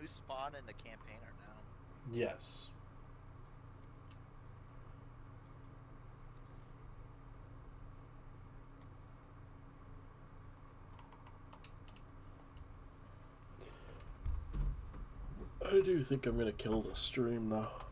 C: moose spawn in the campaign or no?
A: Yes. I do think I'm gonna kill the stream though.